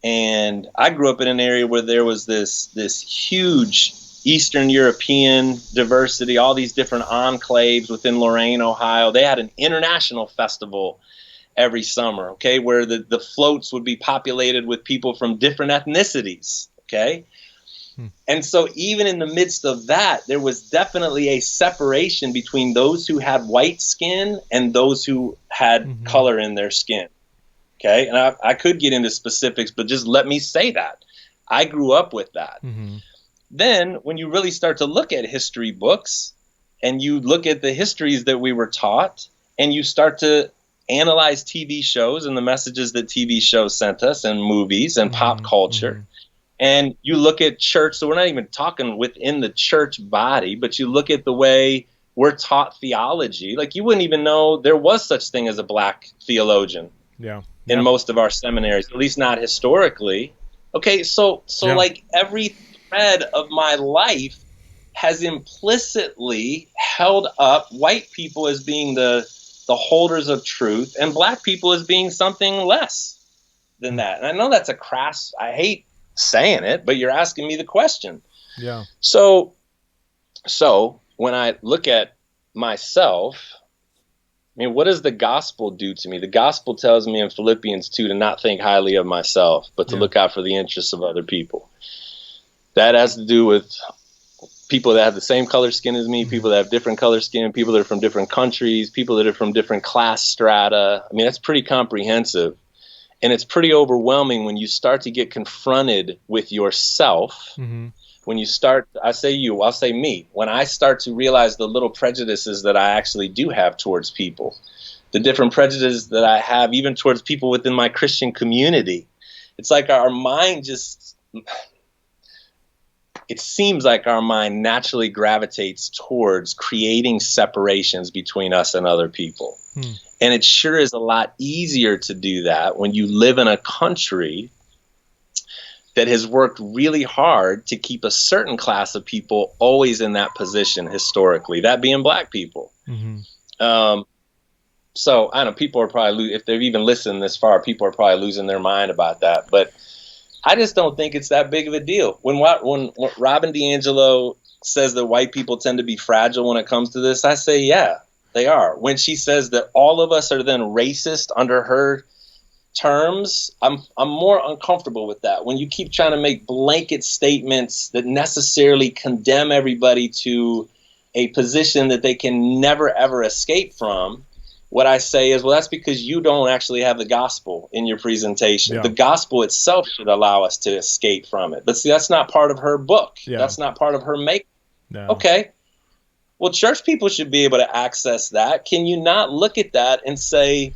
And I grew up in an area where there was this huge Eastern European diversity, all these different enclaves within Lorain, Ohio. They had an international festival every summer, okay, where the floats would be populated with people from different ethnicities, okay? And so even in the midst of that, there was definitely a separation between those who had white skin and those who had color in their skin, okay? And I could get into specifics, but just let me say that. I grew up with that. Then when you really start to look at history books and you look at the histories that we were taught, and you start to analyze TV shows and the messages that TV shows sent us, and movies and pop culture, and you look at church, so we're not even talking within the church body, but you look at the way we're taught theology, like you wouldn't even know there was such thing as a black theologian in most of our seminaries, at least not historically. Okay, so like every thread of my life has implicitly held up white people as being the holders of truth, and black people as being something less than that. And I know that's a crass, I hate saying it, but you're asking me the question. Yeah. So when I look at myself, I mean, what does the gospel do to me? The gospel tells me in Philippians 2 to not think highly of myself, but to look out for the interests of other people. That has to do with people that have the same color skin as me, people that have different color skin, people that are from different countries, people that are from different class strata. I mean, that's pretty comprehensive. And it's pretty overwhelming when you start to get confronted with yourself. When you start, I say you, I'll say me, when I start to realize the little prejudices that I actually do have towards people, the different prejudices that I have even towards people within my Christian community, it's like our mind just... It seems like our mind naturally gravitates towards creating separations between us and other people. And it sure is a lot easier to do that when you live in a country that has worked really hard to keep a certain class of people always in that position historically, that being black people. So I don't know, people are probably, if they've even listened this far, people are probably losing their mind about that. But I just don't think it's that big of a deal. When Robin DiAngelo says that white people tend to be fragile when it comes to this, I say, yeah, they are. When she says that all of us are then racist under her terms, I'm more uncomfortable with that. When you keep trying to make blanket statements that necessarily condemn everybody to a position that they can never, ever escape from, what I say is, well, that's because you don't actually have the gospel in your presentation. The gospel itself should allow us to escape from it. But see, that's not part of her book. That's not part of her make. Okay. Well, church people should be able to access that. Can you not look at that and say,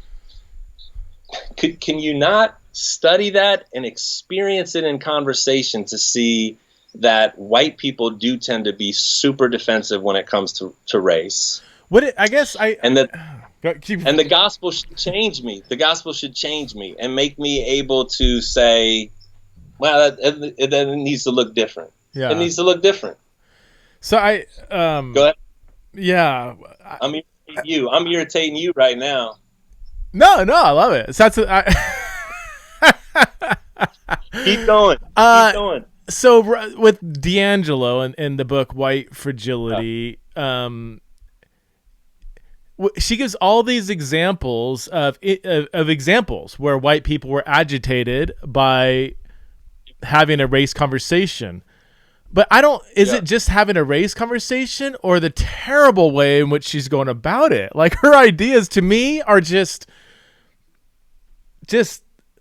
can you not study that and experience it in conversation to see that white people do tend to be super defensive when it comes to race? And the gospel should change me. The gospel should change me and make me able to say, well, it needs to look different. It needs to look different. So go ahead. Yeah. I'm irritating you right now. No, I love it. So Keep going. Keep going. So with DiAngelo in the book White Fragility, she gives all these examples of examples where white people were agitated by having a race conversation. But is it just having a race conversation or the terrible way in which she's going about it? Like her ideas to me are just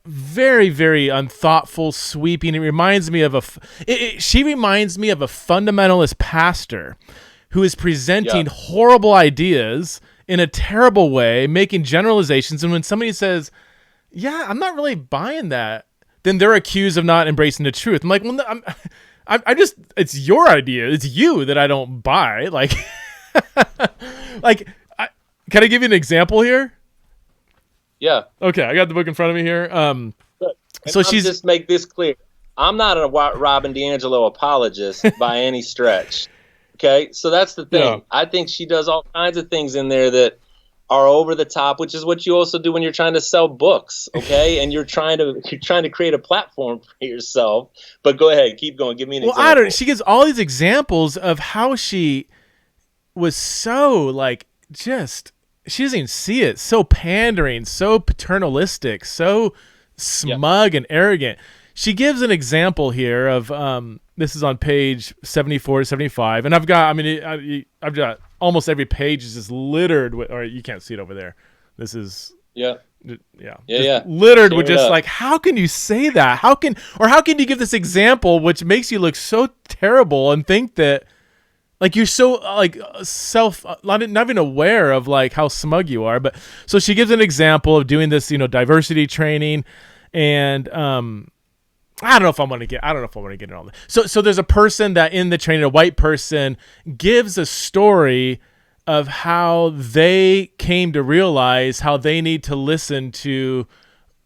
very, very unthoughtful, sweeping. It reminds me of she reminds me of a fundamentalist pastor who is presenting horrible ideas in a terrible way, making generalizations. And when somebody says, yeah, I'm not really buying that, then they're accused of not embracing the truth. I'm like, well, no, I just, it's your idea. It's you that I don't buy. Like, can I give you an example here? Yeah. Okay, I got the book in front of me here. So just make this clear. I'm not a Robin DiAngelo apologist by any stretch. Okay, so that's the thing. Yeah. I think she does all kinds of things in there that are over the top, which is what you also do when you're trying to sell books. Okay, and you're trying to create a platform for yourself. But go ahead, keep going. Give me an example. I don't. She gives all these examples of how she was so like just. She doesn't even see it. So pandering, so paternalistic, so smug and arrogant. She gives an example here of this is on page 74 to 75, and I've got almost every page is just littered with, or you can't see it over there. This is littered with just like, how can you say that? How can you give this example which makes you look so terrible and think that like you're so like not even aware of like how smug you are. But so she gives an example of doing this, diversity training, and I don't know if I want to get into all that. So there's a person that in the training, a white person, gives a story of how they came to realize how they need to listen to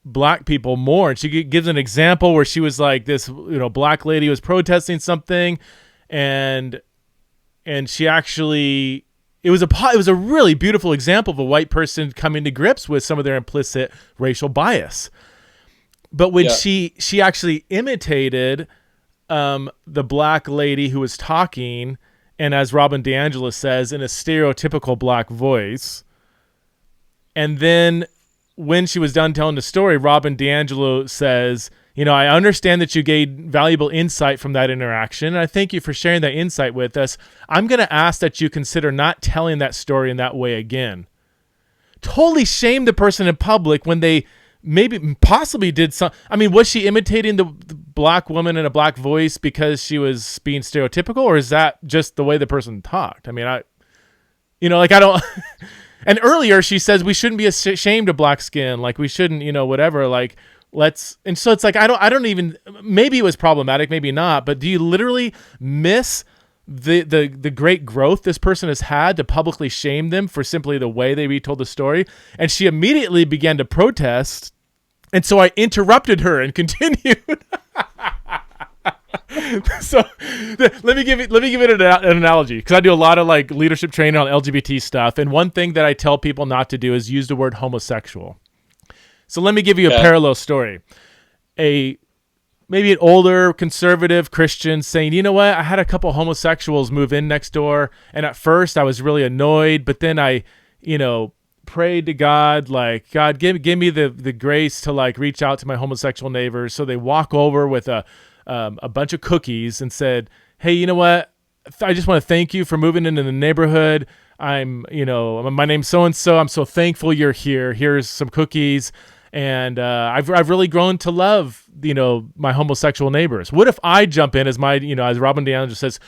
black people more. And she gives an example where she was like this, black lady was protesting something, and she actually, it was a really beautiful example of a white person coming to grips with some of their implicit racial bias. But when she actually imitated the black lady who was talking, and as Robin DiAngelo says, in a stereotypical black voice, and then when she was done telling the story, Robin DiAngelo says, I understand that you gained valuable insight from that interaction, and I thank you for sharing that insight with us. I'm going to ask that you consider not telling that story in that way again. Totally shamed the person in public when they possibly did some. I mean, was she imitating the black woman in a black voice because she was being stereotypical, or is that just the way the person talked? I mean, I don't. And earlier she says we shouldn't be ashamed of black skin, like we shouldn't, whatever, like let's. And so it's like I don't even. Maybe it was problematic, maybe not. But do you literally miss the great growth this person has had to publicly shame them for simply the way they retold the story? And she immediately began to protest, and so I interrupted her and continued. So let me give it an analogy, because I do a lot of like leadership training on LGBT stuff, and one thing that I tell people not to do is use the word homosexual. So let me give you a parallel story. Maybe an older conservative Christian saying, you know what, I had a couple homosexuals move in next door, and at first I was really annoyed, but then I, prayed to God, like, God, give me the grace to like reach out to my homosexual neighbors. So they walk over with a bunch of cookies and said, hey, you know what, I just want to thank you for moving into the neighborhood. My name's so-and-so. I'm so thankful you're here. Here's some cookies. And I've really grown to love, my homosexual neighbors. What if I jump in as as Robin DiAngelo says,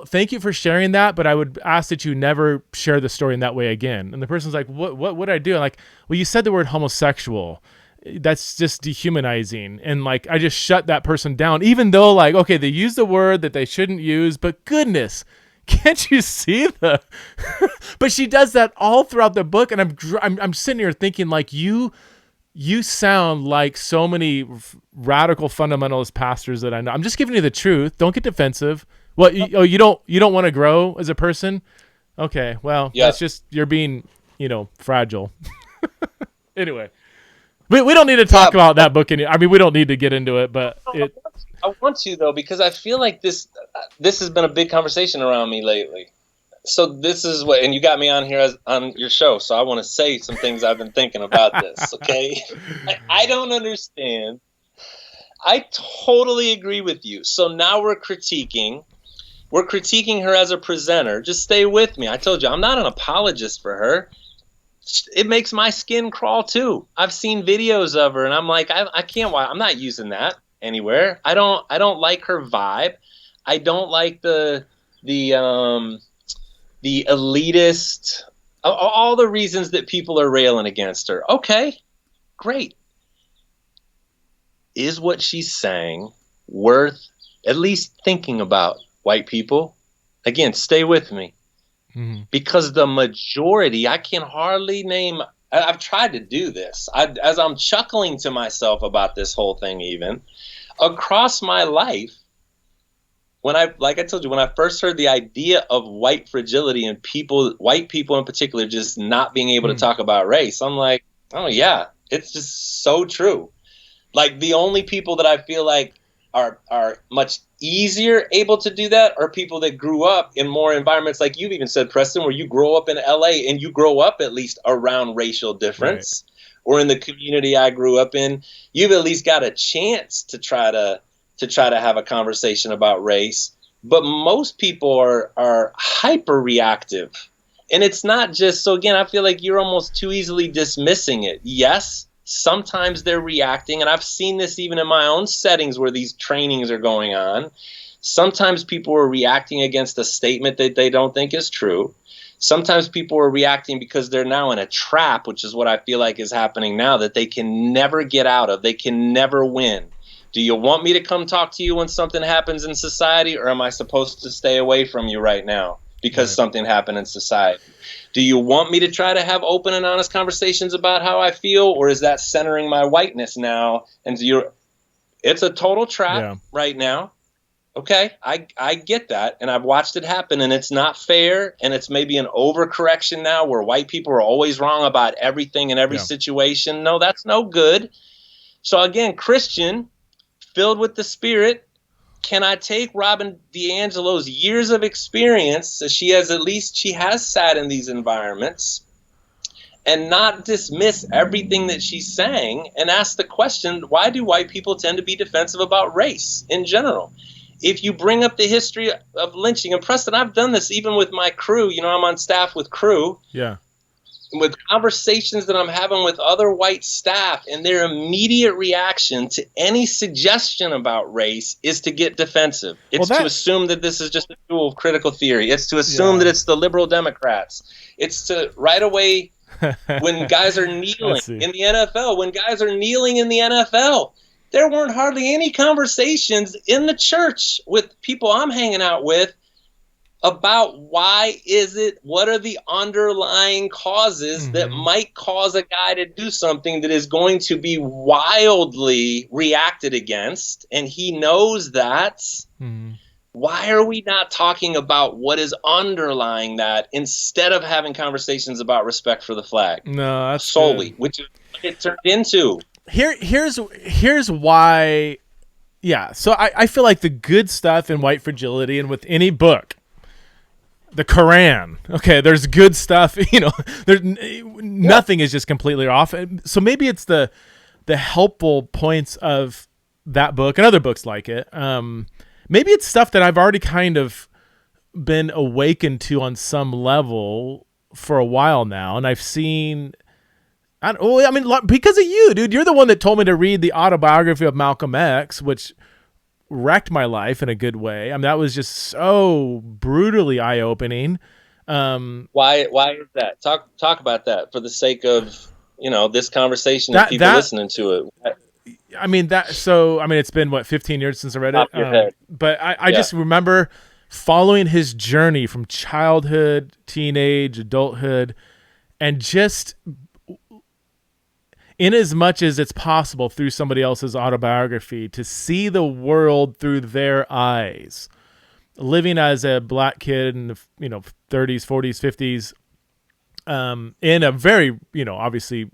thank you for sharing that, but I would ask that you never share the story in that way again. And the person's like, what would I do? I'm like, well, you said the word homosexual. That's just dehumanizing. And like, I just shut that person down, even though like, okay, they used the word that they shouldn't use, but goodness, can't you see the, but she does that all throughout the book. And I'm sitting here thinking like, you sound like so many radical fundamentalist pastors that I know. I'm just giving you the truth. Don't get defensive. What? You don't want to grow as a person? Okay. Well, that's just, you're being, fragile. Anyway, we don't need to talk about that book. I mean, we don't need to get into it, but I want to though, because I feel like this has been a big conversation around me lately. So this is what, and you got me on here on your show, so I want to say some things I've been thinking about this, okay? I don't understand. I totally agree with you. So now we're critiquing her as a presenter. Just stay with me. I told you, I'm not an apologist for her. it makes my skin crawl too. I've seen videos of her and I'm like, I can't watch. I'm not using that anywhere. I don't like her vibe. I don't like the elitist, all the reasons that people are railing against her. Okay, great. Is what she's saying worth at least thinking about, white people? Again, stay with me. Mm-hmm. Because the majority, I can hardly name, I've tried to do this. As I'm chuckling to myself about this whole thing, even across my life, like I told you, when I first heard the idea of white fragility and white people in particular, just not being able to talk about race, I'm like, oh yeah, it's just so true. Like the only people that I feel like are much easier able to do that are people that grew up in more environments, like you've even said, Preston, where you grow up in LA and you grow up at least around racial difference, right. Or in the community I grew up in, you've at least got a chance to try to have a conversation about race. But most people are hyper reactive, and it's not just, so again, I feel like you're almost too easily dismissing it. Yes, sometimes they're reacting, and I've seen this even in my own settings where these trainings are going on. Sometimes people are reacting against a statement that they don't think is true. Sometimes people are reacting because they're now in a trap, which is what I feel like is happening now, that they can never get out of. They can never win. Do you want me to come talk to you when something happens in society, or am I supposed to stay away from you right now because something happened in society? Do you want me to try to have open and honest conversations about how I feel, or is that centering my whiteness now? And it's a total trap right now. Okay, I get that, and I've watched it happen, and it's not fair, and it's maybe an overcorrection now where white people are always wrong about everything in every situation. No, that's no good. So again, Christian, filled with the Spirit, can I take Robin DiAngelo's years of experience, she has sat in these environments, and not dismiss everything that she's saying and ask the question, why do white people tend to be defensive about race in general? If you bring up the history of lynching, and Preston, I've done this even with my crew. You know, I'm on staff with crew. Yeah. With conversations that I'm having with other white staff, and their immediate reaction to any suggestion about race is to get defensive. It's to assume that this is just a tool of critical theory. It's to assume that it's the liberal Democrats. It's to right away when guys are kneeling in the NFL, there weren't hardly any conversations in the church with people I'm hanging out with about what are the underlying causes that might cause a guy to do something that is going to be wildly reacted against, and he knows that. Why are we not talking about what is underlying that instead of having conversations about respect for the flag? No, that's solely, good. Which is what it turned into. Here's why. Yeah, so I feel like the good stuff in white fragility, and with any book, the Quran, okay, there's good stuff, there's nothing is just completely off. So maybe it's the helpful points of that book and other books like it. Maybe it's stuff that I've already kind of been awakened to on some level for a while now, and I've seen. Because of you, dude. You're the one that told me to read the autobiography of Malcolm X, which wrecked my life in a good way. I mean, that was just so brutally eye-opening. Why is that? Talk about that for the sake of this conversation and people listening to it. It's been 15 years since I read it. But I just remember following his journey from childhood, teenage, adulthood, and just in as much as it's possible through somebody else's autobiography to see the world through their eyes, living as a black kid in the 30s, 40s, 50s, in a very obviously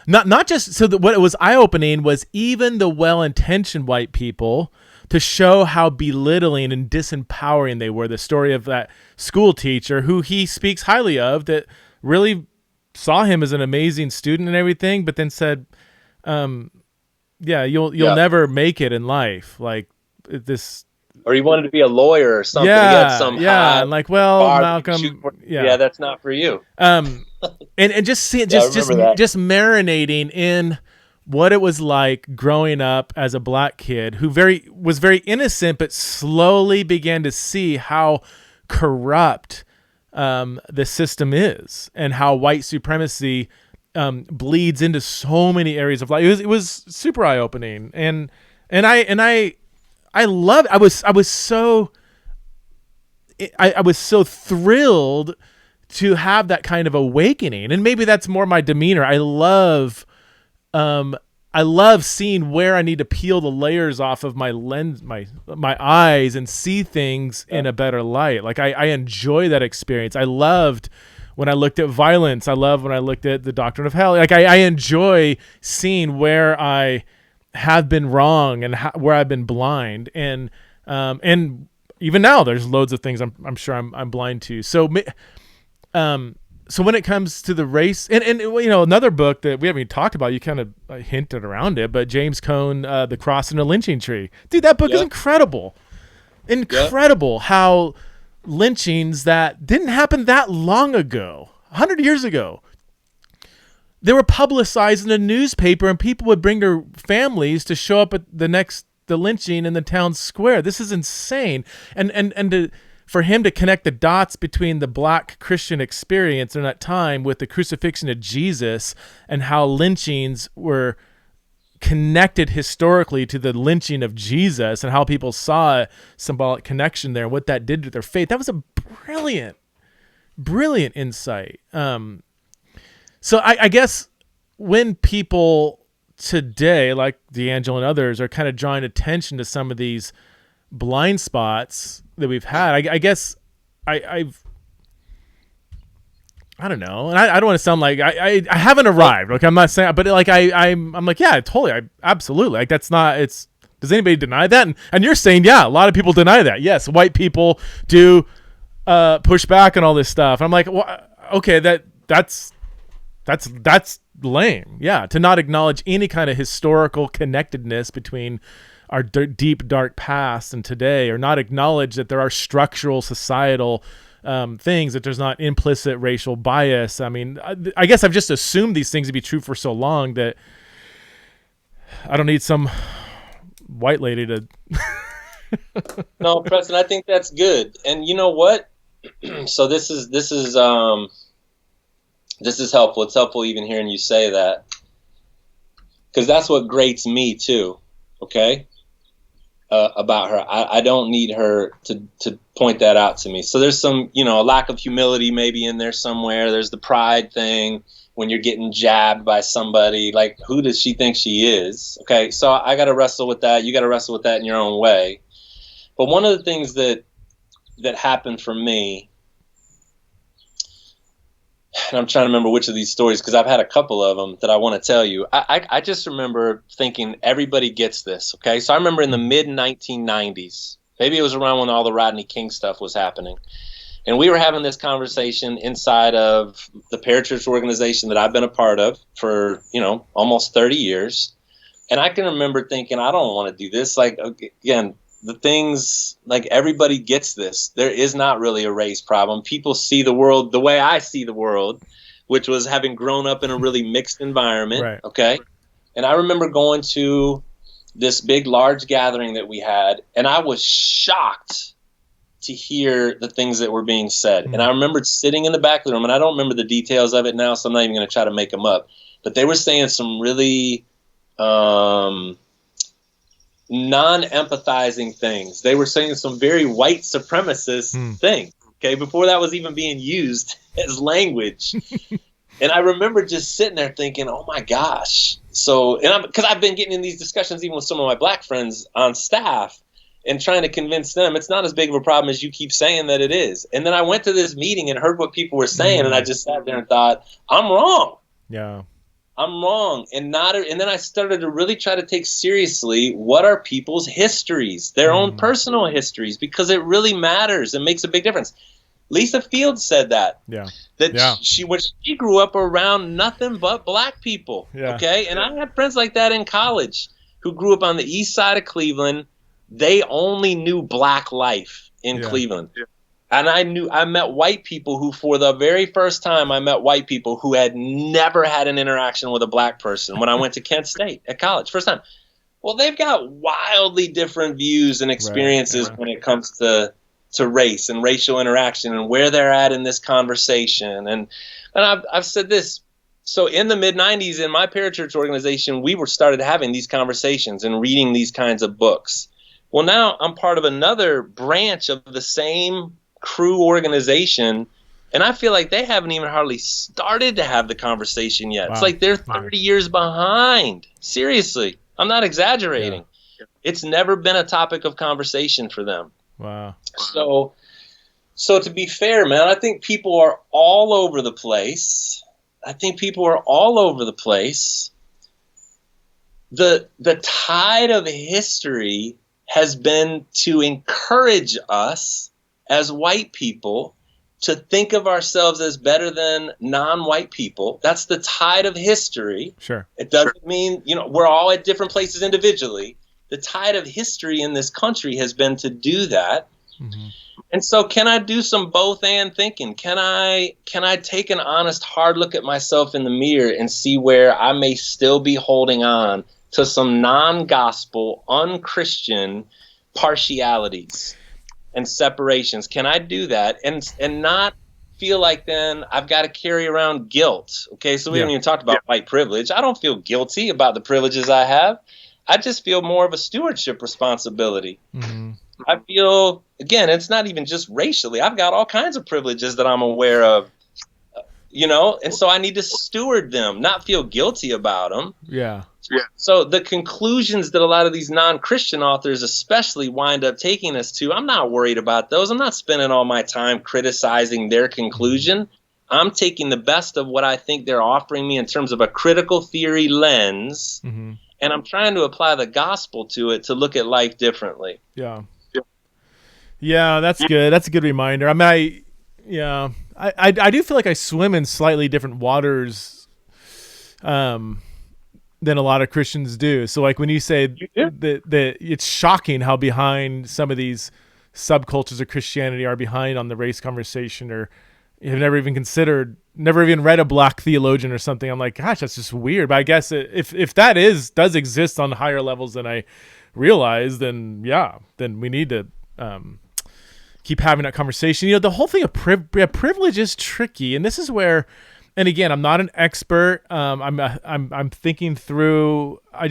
not just so that what was eye-opening was even the well-intentioned white people to show how belittling and disempowering they were. The story of that school teacher who he speaks highly of that really saw him as an amazing student and everything, but then said, you'll never make it in life. Like this, or he wanted to be a lawyer or something. He had some high and like, well, bar Malcolm, yeah, that's not for you. And just see it, Yeah, I just remember that. just marinating in what it was like growing up as a black kid who was very innocent, but slowly began to see how corrupt the system is, and how white supremacy bleeds into so many areas of life. It was super eye opening, and I love. I was so thrilled to have that kind of awakening, and maybe that's more my demeanor. I love seeing where I need to peel the layers off of my lens, my eyes, and see things in a better light. Like I enjoy that experience. I loved when I looked at violence. I love when I looked at the doctrine of hell. Like I enjoy seeing where I have been wrong and where I've been blind, and even now there's loads of things I'm sure I'm blind to. So so when it comes to the race, and you know, another book that we haven't even talked about, you kind of hinted around it, but James Cone, The Cross and the Lynching Tree. Dude, that book is incredible. Incredible how lynchings that didn't happen that long ago, 100 years ago, they were publicized in a newspaper, and people would bring their families to show up at the lynching in the town square. This is insane. And for him to connect the dots between the black Christian experience in that time with the crucifixion of Jesus, and how lynchings were connected historically to the lynching of Jesus, and how people saw a symbolic connection there and what that did to their faith. That was a brilliant insight. So I guess when people today, like D'Angelo and others, are kind of drawing attention to some of these blind spots that we've had, I guess I don't know, and I don't want to sound like I haven't arrived. Like, I'm not saying, but like I'm like, yeah, totally, absolutely. Like, that's not. Does anybody deny that? And you're saying, yeah, a lot of people deny that. Yes, white people do push back on all this stuff. And I'm like, well, okay, that's lame. Yeah, to not acknowledge any kind of historical connectedness between our deep, dark past and today, or not acknowledge that there are structural societal things, that there's not implicit racial bias. I mean, I guess I've just assumed these things to be true for so long that I don't need some white lady to. No, Preston, I think that's good. And you know what? So this is helpful. It's helpful even hearing you say that, because that's what grates me too. Okay. About her, I don't need her to point that out to me. So there's some, a lack of humility maybe in there somewhere. There's the pride thing when you're getting jabbed by somebody. Like, who does she think she is? Okay, so I got to wrestle with that. You got to wrestle with that in your own way. But one of the things that happened for me, and I'm trying to remember which of these stories, because I've had a couple of them that I want to tell you. I just remember thinking everybody gets this, okay? So I remember in the mid-1990s, maybe it was around when all the Rodney King stuff was happening, and we were having this conversation inside of the parachurch organization that I've been a part of for, almost 30 years. And I can remember thinking, I don't want to do this. Like, again, the things, like, everybody gets this. There is not really a race problem. People see the world the way I see the world, which was having grown up in a really mixed environment. Right. Okay. And I remember going to this big, large gathering that we had, and I was shocked to hear the things that were being said. And I remember sitting in the back of the room, and I don't remember the details of it now, so I'm not even going to try to make them up. But they were saying some really non-empathizing things. They were saying some very white supremacist things, okay, before that was even being used as language. And I remember just sitting there thinking, oh my gosh. So, because I've been getting in these discussions even with some of my black friends on staff and trying to convince them it's not as big of a problem as you keep saying that it is. And then I went to this meeting and heard what people were saying, and I just sat there and thought, I'm wrong. Yeah. I'm wrong. And then I started to really try to take seriously what are people's histories, their own personal histories, because it really matters and makes a big difference. Lisa Fields said that. Yeah. She grew up around nothing but black people. Yeah. Okay. And I had friends like that in college who grew up on the east side of Cleveland, they only knew black life in Cleveland. Yeah. And I met white people who, for the very first time, I met white people who had never had an interaction with a black person when I went to Kent State at college. First time. Well, they've got wildly different views and experiences when it comes to race and racial interaction and where they're at in this conversation. And I've said this. So in the mid-'90s, in my parachurch organization, we started having these conversations and reading these kinds of books. Well, now I'm part of another branch of the same crew organization, and I feel like they haven't even hardly started to have the conversation yet. Wow. It's like they're 30 years behind. Seriously, I'm not exaggerating. Yeah. It's never been a topic of conversation for them. Wow. So to be fair, man, I think people are all over the place. The tide of history has been to encourage us as white people to think of ourselves as better than non-white people. That's the tide of history. Sure. It doesn't mean, we're all at different places individually. The tide of history in this country has been to do that. Mm-hmm. And so can I do some both and thinking? Can I take an honest, hard look at myself in the mirror and see where I may still be holding on to some non-gospel, unchristian partialities and separations? Can I do that and not feel like then I've got to carry around guilt? Okay, so we haven't even talked about white privilege. I don't feel guilty about the privileges I have. I just feel more of a stewardship responsibility. Mm-hmm. I feel, again, it's not even just racially. I've got all kinds of privileges that I'm aware of, and so I need to steward them, not feel guilty about them. Yeah. So the conclusions that a lot of these non-Christian authors especially wind up taking us to, I'm not worried about those. I'm not spending all my time criticizing their conclusion. I'm taking the best of what I think they're offering me in terms of a critical theory lens, mm-hmm. and I'm trying to apply the gospel to it to look at life differently. Yeah. Yeah, that's good. That's a good reminder. I mean, I do feel like I swim in slightly different waters than a lot of Christians do. So like when you say that it's shocking how behind some of these subcultures of Christianity are behind on the race conversation, or have never even read a black theologian or something. I'm like, gosh, that's just weird. But I guess if that does exist on higher levels than I realize, then we need to keep having that conversation. The whole thing of privilege is tricky, and this is where, and again, I'm not an expert. I'm thinking through. I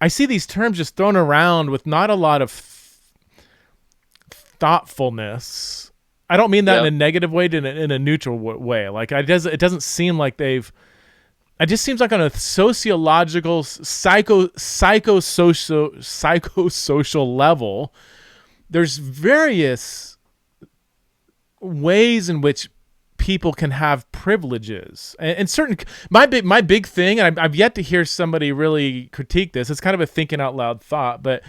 see these terms just thrown around with not a lot of thoughtfulness. I don't mean that in a negative way, in a neutral way. Like it doesn't seem like they've. It just seems like on a sociological, psychosocial level, there's various ways in which people can have privileges, and certain. My big thing, and I've yet to hear somebody really critique this. It's kind of a thinking out loud thought, but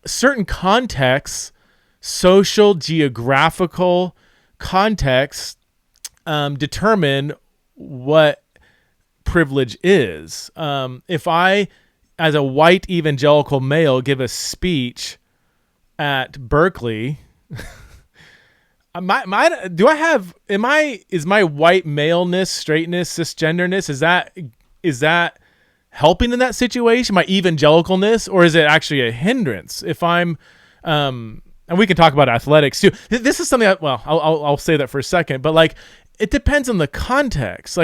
certain contexts, social, geographical contexts, determine what privilege is. If I, as a white evangelical male, give a speech at Berkeley, is my white maleness, straightness, cisgenderness, is that helping in that situation, my evangelicalness, or is it actually a hindrance? If I'm and we can talk about athletics too. This is something I'll say that for a second, but like it depends on the context.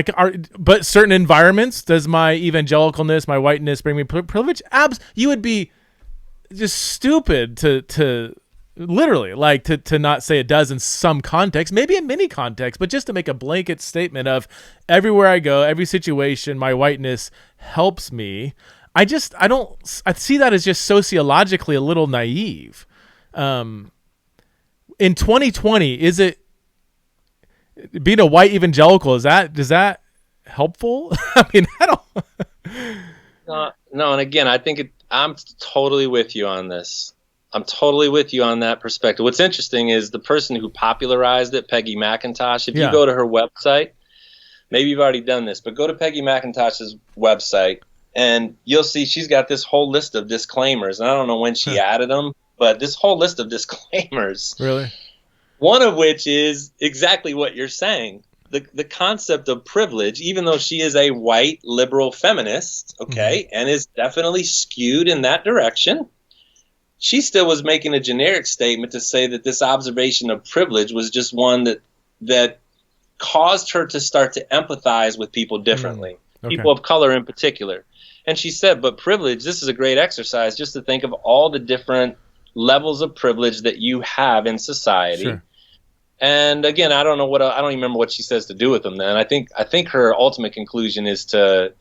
But certain environments, does my evangelicalness, my whiteness bring me privilege? You would be just stupid to literally to not say it does in some context, maybe in many contexts, but just to make a blanket statement of everywhere I go, every situation, my whiteness helps me. I see that as just sociologically a little naive. In 2020, is it being a white evangelical? Does that helpful? I mean, I don't. No, and again, I think I'm totally with you on this. I'm totally with you on that perspective. What's interesting is the person who popularized it, Peggy McIntosh. If you go to her website, maybe you've already done this, but go to Peggy McIntosh's website And you'll see she's got this whole list of disclaimers. And I don't know when she added them, but this whole list of disclaimers. Really? One of which is exactly what you're saying. The concept of privilege, even though she is a white liberal feminist, okay, and is definitely skewed in that direction, she still was making a generic statement to say that this observation of privilege was just one that caused her to start to empathize with people differently, people of color in particular. And she said, but privilege, this is a great exercise just to think of all the different levels of privilege that you have in society. Sure. And again, I don't even remember what she says to do with them then. I think her ultimate conclusion is to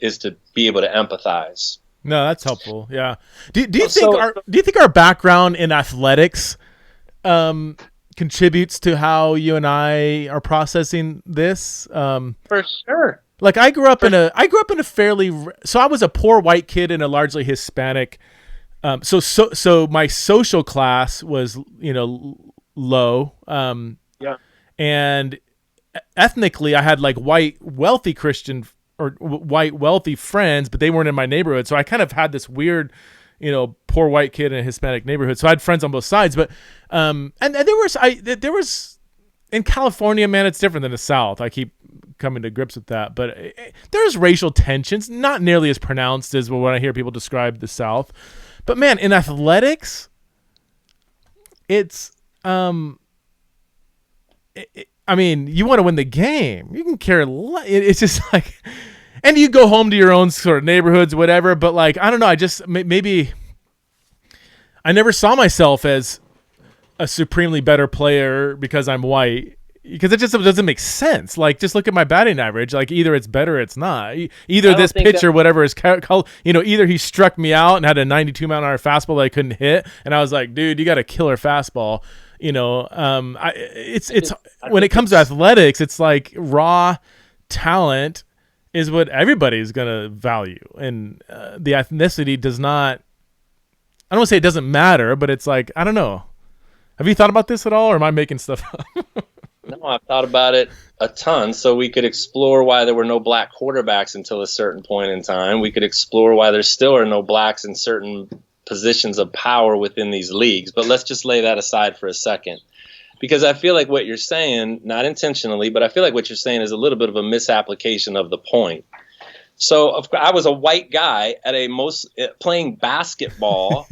be able to empathize. No, that's helpful. Yeah. Do you think our background in athletics contributes to how you and I are processing this? For sure. Like I grew up in a fairly, so I was a poor white kid in a largely Hispanic. So my social class was, low. Yeah. And ethnically I had like white wealthy Christian or white wealthy friends, but they weren't in my neighborhood. So I kind of had this weird, poor white kid in a Hispanic neighborhood. So I had friends on both sides, but and there was in California, man, it's different than the South. I keep coming to grips with that, but there's racial tensions, not nearly as pronounced as when I hear people describe the South. But man, in athletics, it's you want to win the game. You can care. It's just like, and you go home to your own sort of neighborhoods, whatever. But like, I don't know. I just maybe I never saw myself as a supremely better player because I'm white. Because it just doesn't make sense. Like, just look at my batting average. Like, either it's better or it's not. Either this pitcher, whatever is called, either he struck me out and had a 92-mile-an-hour fastball that I couldn't hit, and I was like, dude, you got a killer fastball. When it comes to athletics, it's like raw talent is what everybody's gonna value, and the ethnicity does not. I don't want to say it doesn't matter, but it's like, I don't know. Have you thought about this at all, or am I making stuff up? No, I've thought about it a ton. So we could explore why there were no black quarterbacks until a certain point in time. We could explore why there still are no blacks in certain positions of power within these leagues. But let's just lay that aside for a second. Because I feel like what you're saying, not intentionally, but I feel like what you're saying is a little bit of a misapplication of the point. So I was a white guy playing basketball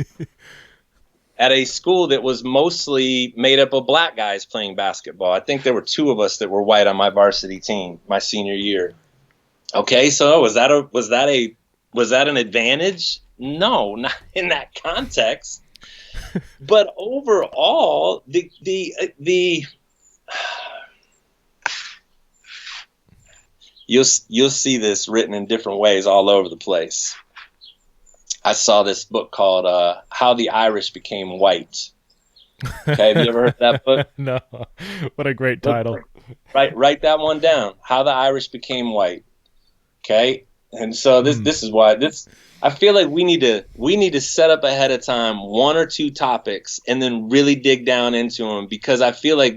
at a school that was mostly made up of black guys playing basketball. I think there were two of us that were white on my varsity team my senior year. Okay, so was that an advantage? No, not in that context. But overall, the you'll see this written in different ways all over the place. I saw this book called How the Irish Became White. Okay, have you ever heard that book? No. What a great title. Write that one down. How the Irish Became White. Okay? And so this is why I feel like we need to set up ahead of time one or two topics and then really dig down into them, because I feel like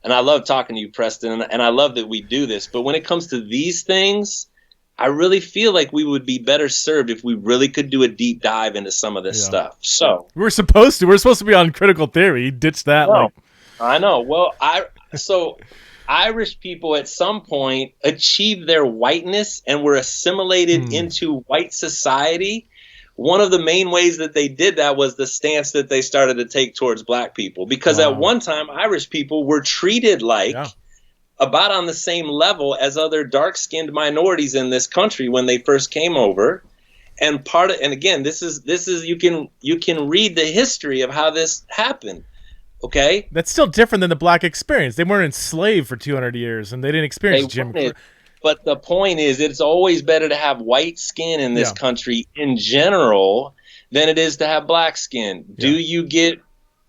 and I love talking to you, Preston, and I love that we do this, but when it comes to these things, I really feel like we would be better served if we really could do a deep dive into some of this stuff. So we're supposed to be on critical theory. Ditch that. I know. Well, Irish people at some point achieved their whiteness and were assimilated into white society. One of the main ways that they did that was the stance that they started to take towards black people, because at one time Irish people were treated like about on the same level as other dark-skinned minorities in this country when they first came over. And again, this is you can read the history of how this happened. Okay? That's still different than the black experience. They weren't enslaved for 200 years and they didn't experience Jim Crow. But the point is, it's always better to have white skin in this country in general than it is to have black skin. Yeah. Do you get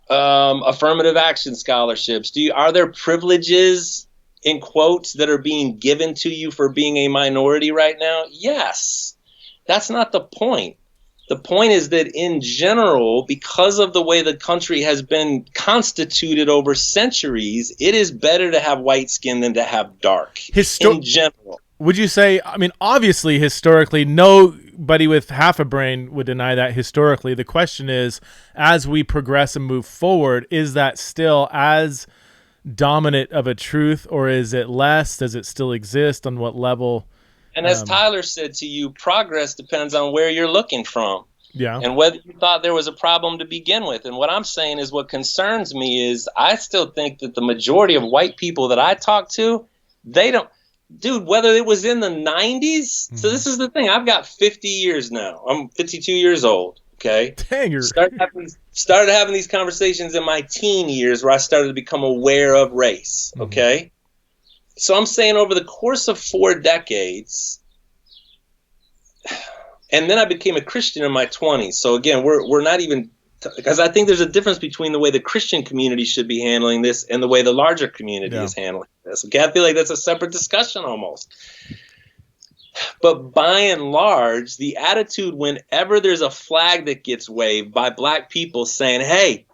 affirmative action scholarships? Are there privileges in quotes that are being given to you for being a minority right now? Yes. That's not the point. The point is that in general, because of the way the country has been constituted over centuries, it is better to have white skin than to have dark in general. would you say, I mean, obviously, historically, nobody with half a brain would deny that historically. The question is, as we progress and move forward, is that still as dominant of a truth, or is it less? Does it still exist? On what level? And as Tyler said to you, progress depends on where you're looking from. Yeah. And whether you thought there was a problem to begin with. And what I'm saying is, what concerns me is I still think that the majority of white people that I talk to, they don't, dude, whether it was in the 90s. So this is the thing. I've got 50 years now. I'm 52 years old. Okay. Dang, started having these conversations in my teen years where I started to become aware of race. Okay. So I'm saying over the course of 4 decades, and then I became a Christian in my 20s. So again, we're not even, because I think there's a difference between the way the Christian community should be handling this and the way the larger community is handling this. Okay, I feel like that's a separate discussion almost. But by and large, the attitude whenever there's a flag that gets waved by black people saying, hey,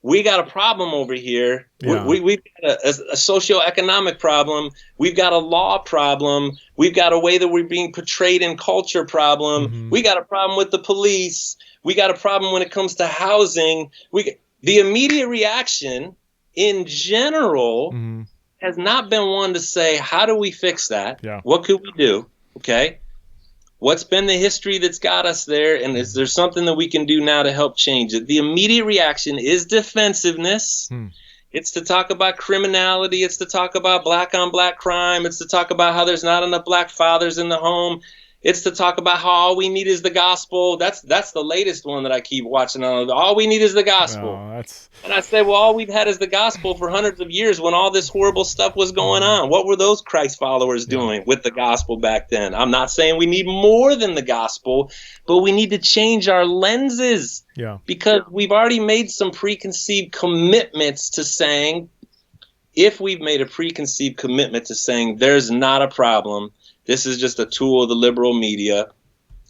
we got a problem over here. Yeah. We've got a socioeconomic problem. We've got a law problem. We've got a way that we're being portrayed in culture problem. We got a problem with the police. We got a problem when it comes to housing. The immediate reaction in general has not been one to say, how do we fix that? Yeah. What could we do? Okay. What's been the history that's got us there? And is there something that we can do now to help change it? The immediate reaction is defensiveness. It's to talk about criminality. It's to talk about black on black crime. It's to talk about how there's not enough black fathers in the home. It's to talk about how all we need is the gospel. That's the latest one that I keep watching on. All we need is the gospel. And I say, well, all we've had is the gospel for hundreds of years when all this horrible stuff was going on. What were those Christ followers doing with the gospel back then? I'm not saying we need more than the gospel, but we need to change our lenses. Yeah. Because we've already made some preconceived commitments to saying, if we've made a preconceived commitment to saying there's not a problem, this is just a tool of the liberal media,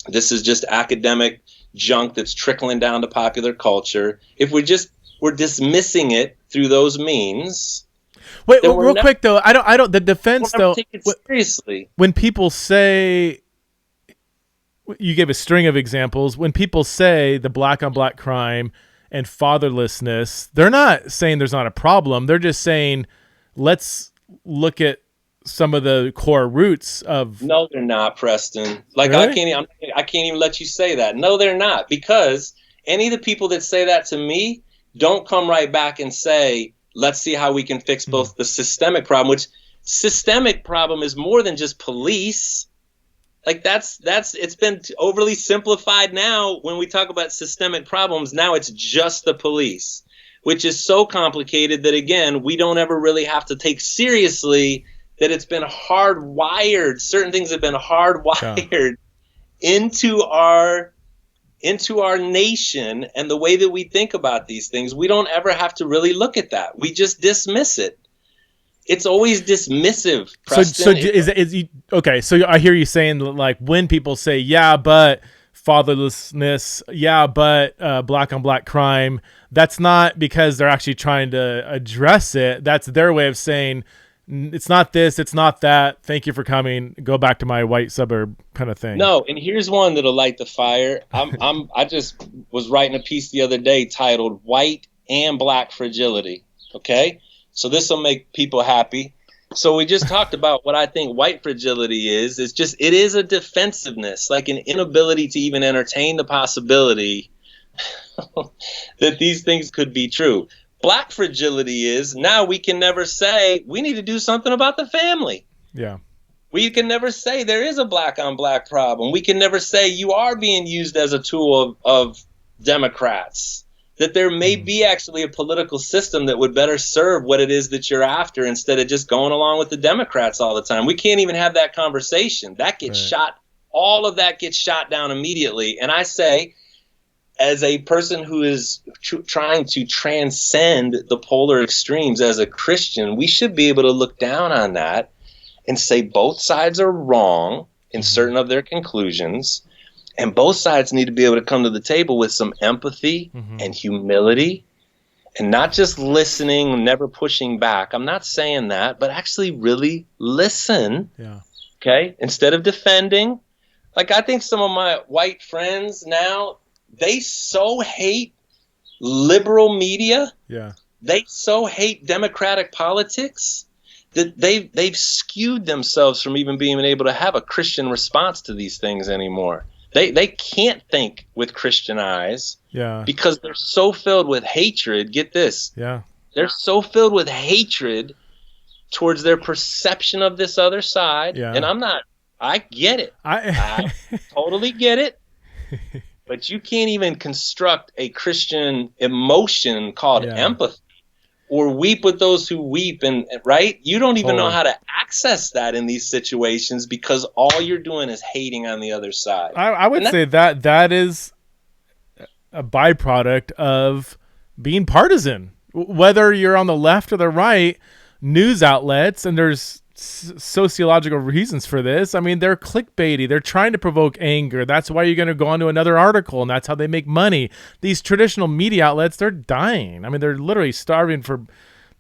this is just academic junk that's trickling down to popular culture. If we're dismissing it through those means. Wait, real quick though, I don't. The defense though. Take it seriously. When people say, you gave a string of examples. When people say the black on black crime and fatherlessness, they're not saying there's not a problem. They're just saying, let's look at some of the core roots of. No, they're not, Preston. Like, really? I can't even let you say that. No, they're not, because any of the people that say that to me don't come right back and say, let's see how we can fix both the systemic problem, which systemic problem is more than just police. Like that's it's been overly simplified now when we talk about systemic problems. Now it's just the police, which is so complicated that, again, we don't ever really have to take seriously that it's been hardwired. Certain things have been hardwired into our nation and the way that we think about these things. We don't ever have to really look at that. We just dismiss it. It's always dismissive, Preston. Okay, so I hear you saying, like, when people say, yeah, but fatherlessness, yeah, but black on black crime, that's not because they're actually trying to address it. That's their way of saying, it's not this, it's not that. Thank you for coming. Go back to my white suburb kind of thing. No, and here's one that'll light the fire. I just was writing a piece the other day titled "White and Black Fragility." Okay, so this will make people happy. So we just talked about what I think white fragility is. It is a defensiveness, like an inability to even entertain the possibility that these things could be true. Black fragility is now we can never say we need to do something about the family. Yeah. We can never say there is a black on black problem. We can never say you are being used as a tool of Democrats, that there may be actually a political system that would better serve what it is that you're after instead of just going along with the Democrats all the time. We can't even have that conversation. That gets shot. All of that gets shot down immediately. And I say, as a person who is trying to transcend the polar extremes as a Christian, we should be able to look down on that and say both sides are wrong in certain of their conclusions, and both sides need to be able to come to the table with some empathy and humility, and not just listening, never pushing back. I'm not saying that, but actually really listen Okay, instead of defending, like I think some of my white friends now, they so hate liberal media. Yeah. They so hate democratic politics that they've skewed themselves from even being able to have a Christian response to these things anymore. They can't think with Christian eyes. Yeah. Because they're so filled with hatred. Get this. Yeah. They're so filled with hatred towards their perception of this other side. Yeah. And I get it. I totally get it. But you can't even construct a Christian emotion called empathy or weep with those who weep. And right? You don't even know how to access that in these situations because all you're doing is hating on the other side. I would say that is a byproduct of being partisan. Whether you're on the left or the right, news outlets, and there's sociological reasons for this. I mean, they're clickbaity. They're trying to provoke anger. That's why you're going to go onto another article, and that's how they make money. These traditional media outlets, they're dying. I mean, they're literally starving for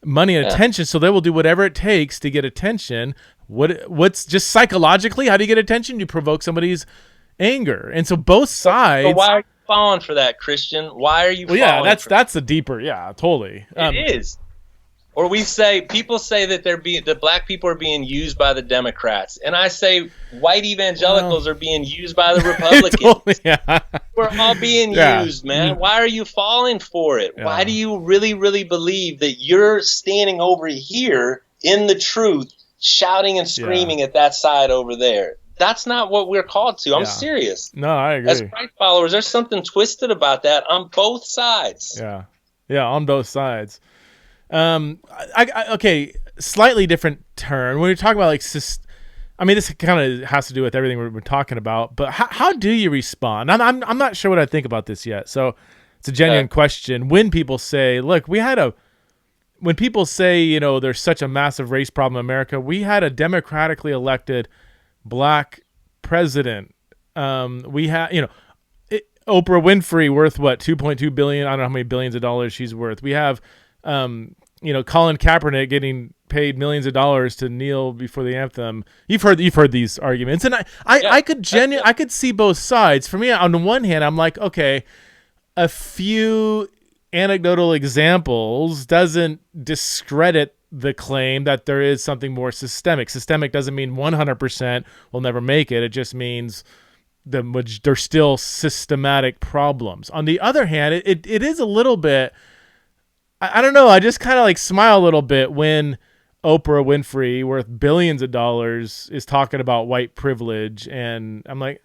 money and attention, so they will do whatever it takes to get attention. What's just psychologically, how do you get attention? You provoke somebody's anger. And so both sides... So why are you falling for that, Christian? Why are you falling for that? That's a deeper... Yeah, totally. It is. Or people say that that black people are being used by the Democrats, and I say white evangelicals are being used by the Republicans. Totally, We're all being used, man. Why are you falling for it? Yeah. Why do you really, really believe that you're standing over here in the truth, shouting and screaming at that side over there? That's not what we're called to. I'm serious. No, I agree. As Christ followers, there's something twisted about that on both sides. Yeah, on both sides. Okay, slightly different turn. When you're talking about this kind of has to do with everything we've been talking about. But how do you respond? I'm not sure what I think about this yet. So it's a genuine question. When people say, "Look, when people say, there's such a massive race problem in America, we had a democratically elected black president. We had, Oprah Winfrey worth what, 2.2 billion? I don't know how many billions of dollars she's worth. We have." Colin Kaepernick getting paid millions of dollars to kneel before the anthem. You've heard these arguments, and I could see both sides. For me, on the one hand, I'm like, okay, a few anecdotal examples doesn't discredit the claim that there is something more systemic. Systemic doesn't mean 100% will never make it. It just means there's still systematic problems. On the other hand, it is a little bit. I don't know. I just kind of smile a little bit when Oprah Winfrey, worth billions of dollars, is talking about white privilege, and I'm like,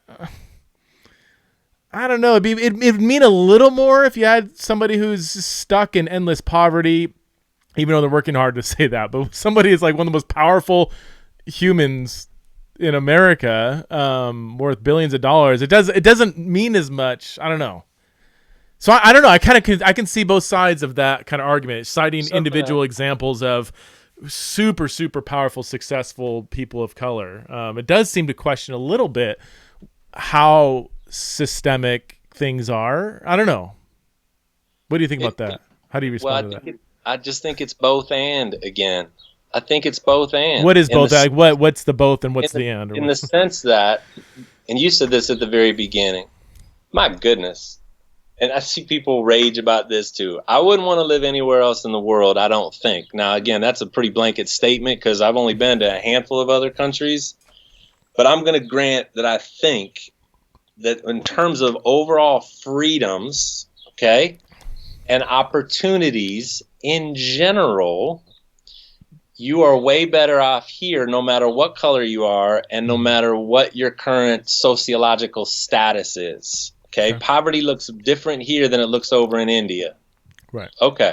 I don't know. It'd mean a little more if you had somebody who's stuck in endless poverty, even though they're working hard to say that. But somebody is one of the most powerful humans in America, worth billions of dollars. It doesn't mean as much. I don't know. So I don't know. I can see both sides of that kind of argument, citing individual examples of super, super powerful, successful people of color. It does seem to question a little bit how systemic things are. I don't know. What do you think about that? How do you respond to that? I just think it's both and again. I think it's both and. What is both? What's the both and what's the and? In the sense that, and you said this at the very beginning, my goodness. And I see people rage about this too. I wouldn't want to live anywhere else in the world, I don't think. Now, again, that's a pretty blanket statement because I've only been to a handful of other countries. But I'm going to grant that I think that in terms of overall freedoms, okay, and opportunities in general, you are way better off here no matter what color you are and no matter what your current sociological status is. Okay, poverty looks different here than it looks over in India. Right. Okay.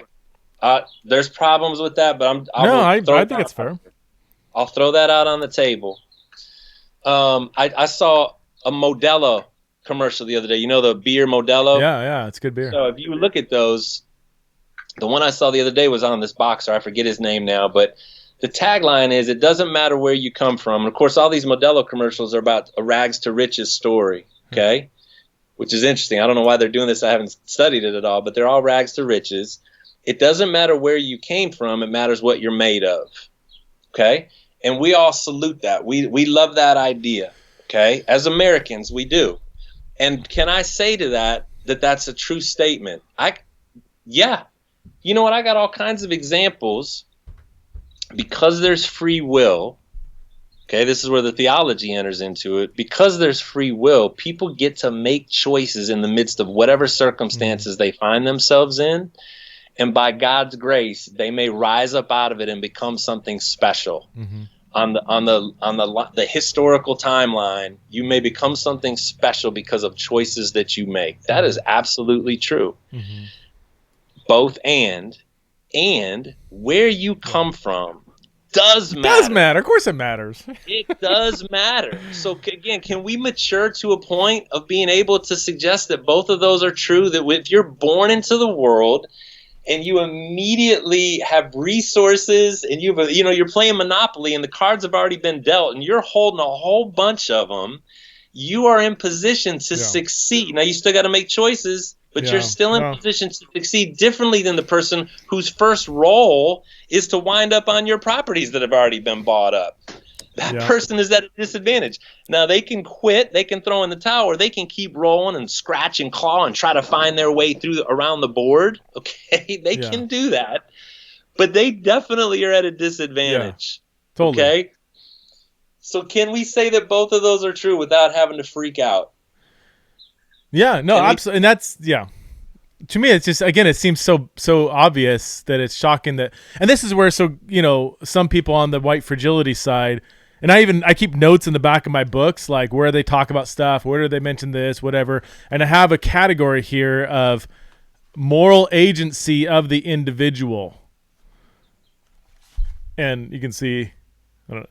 There's problems with that, but I think it's fair. I'll throw that out on the table. I saw a Modelo commercial the other day. You know the beer Modelo? Yeah, it's good beer. So if you look at those, the one I saw the other day was on this boxer. I forget his name now, but the tagline is, it doesn't matter where you come from. And of course, all these Modelo commercials are about a rags to riches story. Okay. Which is interesting. I don't know why they're doing this. I haven't studied it at all, but they're all rags to riches. It doesn't matter where you came from. It matters what you're made of. Okay? And we all salute that. We love that idea. Okay. As Americans, we do. And can I say to that that's a true statement? Yeah. You know what? I got all kinds of examples because there's free will. Okay, this is where the theology enters into it. Because there's free will, people get to make choices in the midst of whatever circumstances they find themselves in. And by God's grace, they may rise up out of it and become something special. Mm-hmm. On the historical timeline, you may become something special because of choices that you make. That is absolutely true. Mm-hmm. Both and where you come from does matter. It does matter. Of course it matters. It does matter. So again, can we mature to a point of being able to suggest that both of those are true? That if you're born into the world and you immediately have resources and you're playing Monopoly and the cards have already been dealt and you're holding a whole bunch of them, you are in position to succeed. Now you still got to make choices, but you're still in position to succeed differently than the person whose first role is to wind up on your properties that have already been bought up. That person is at a disadvantage. Now they can quit, they can throw in the towel, or they can keep rolling and scratch and claw and try to find their way around the board. Okay, they can do that, but they definitely are at a disadvantage. Yeah, totally. Okay, so can we say that both of those are true without having to freak out? Yeah, no, absolutely. And that's, to me, it's just, again, it seems so obvious that it's shocking that, and this is where, some people on the white fragility side, and I keep notes in the back of my books, like where they talk about stuff, where do they mention this, whatever. And I have a category here of moral agency of the individual. And you can see,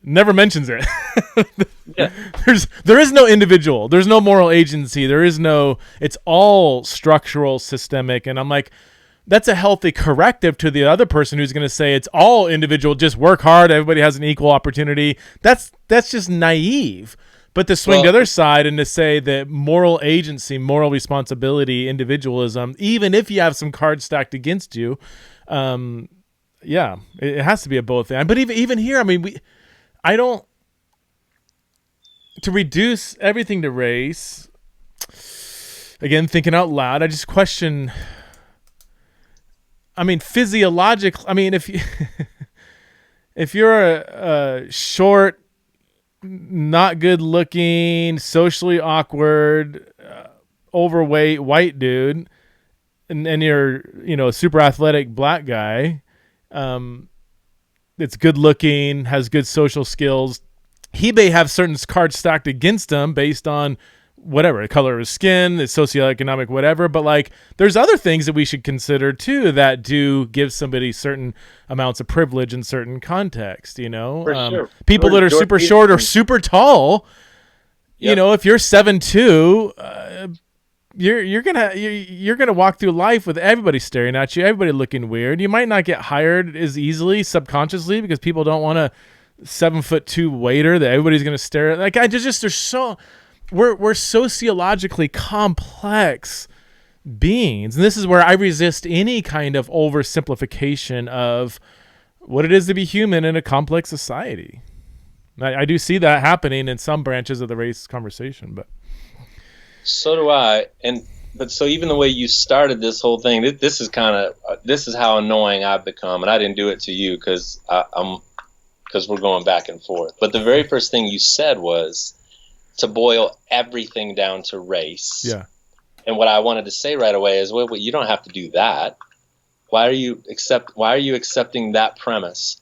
never mentions it. There is no individual. There's no moral agency. It's all structural, systemic. And I'm like, that's a healthy corrective to the other person who's going to say it's all individual. Just work hard. Everybody has an equal opportunity. That's just naive. But to swing to the other side and to say that moral agency, moral responsibility, individualism, even if you have some cards stacked against you, it has to be a both. But even here, I mean, to reduce everything to race, again, thinking out loud, I just question, I mean, physiologically, I mean, if you're a short, not good looking, socially awkward, overweight white dude, and you're, a super athletic black guy, that's good looking, has good social skills, he may have certain cards stacked against him based on whatever, the color of his skin, the socioeconomic whatever, but like there's other things that we should consider too that do give somebody certain amounts of privilege in certain context, Sure. People that are super short or super tall, if you're 7'2", you're gonna walk through life with everybody staring at you, everybody looking weird. You might not get hired as easily subconsciously because people don't want a 7'2" waiter that everybody's gonna stare at. Like we're sociologically complex beings, and this is where I resist any kind of oversimplification of what it is to be human in a complex society. I do see that happening in some branches of the race conversation, but so do I. But so even the way you started this whole thing, this is how annoying I've become, and I didn't do it to you because we're going back and forth. But the very first thing you said was to boil everything down to race. Yeah. And what I wanted to say right away is, well, you don't have to do that. Why are you accepting that premise?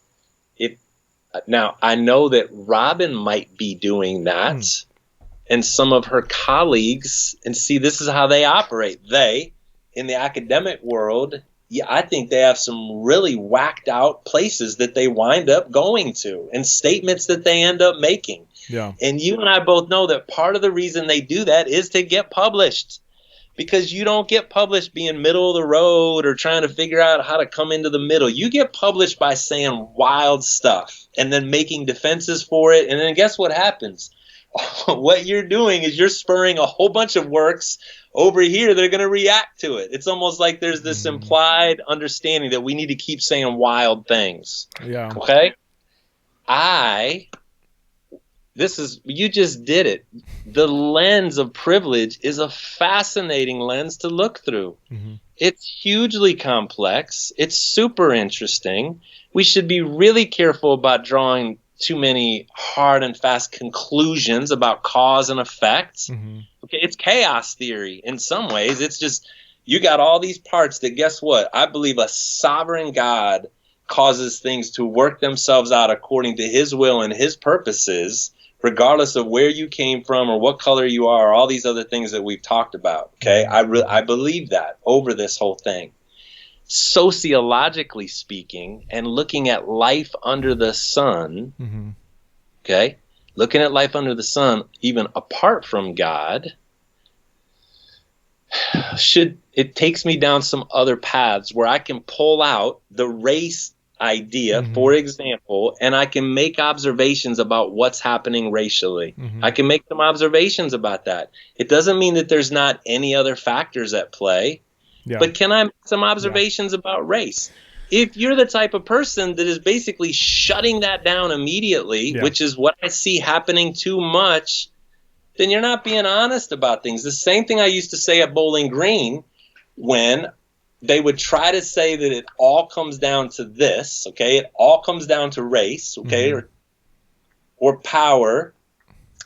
Now I know that Robin might be doing that, and some of her colleagues, and see, this is how they operate. They, in the academic world, I think they have some really whacked out places that they wind up going to and statements that they end up making. Yeah. And you and I both know that part of the reason they do that is to get published, because you don't get published being middle of the road or trying to figure out how to come into the middle. You get published by saying wild stuff and then making defenses for it. And then guess what happens? What you're doing is you're spurring a whole bunch of works over here that are going to react to it. It's almost like there's this implied understanding that we need to keep saying wild things. Yeah. Okay? you just did it. The lens of privilege is a fascinating lens to look through. Mm-hmm. It's hugely complex. It's super interesting. We should be really careful about drawing too many hard and fast conclusions about cause and effect. Mm-hmm. Okay, it's chaos theory in some ways. It's just, you got all these parts that, guess what? I believe a sovereign God causes things to work themselves out according to his will and his purposes, regardless of where you came from or what color you are, or all these other things that we've talked about. Okay, I believe that over this whole thing. Sociologically speaking, and looking at life under the sun, mm-hmm. okay, looking at life under the sun, even apart from God, it takes me down some other paths where I can pull out the race idea, mm-hmm. for example, and I can make observations about what's happening racially. Mm-hmm. I can make some observations about that. It doesn't mean that there's not any other factors at play, but can I make some observations about race? If you're the type of person that is basically shutting that down immediately, which is what I see happening too much, then you're not being honest about things. The same thing I used to say at Bowling Green when they would try to say that it all comes down to this, okay? It all comes down to race, okay, mm-hmm. or power.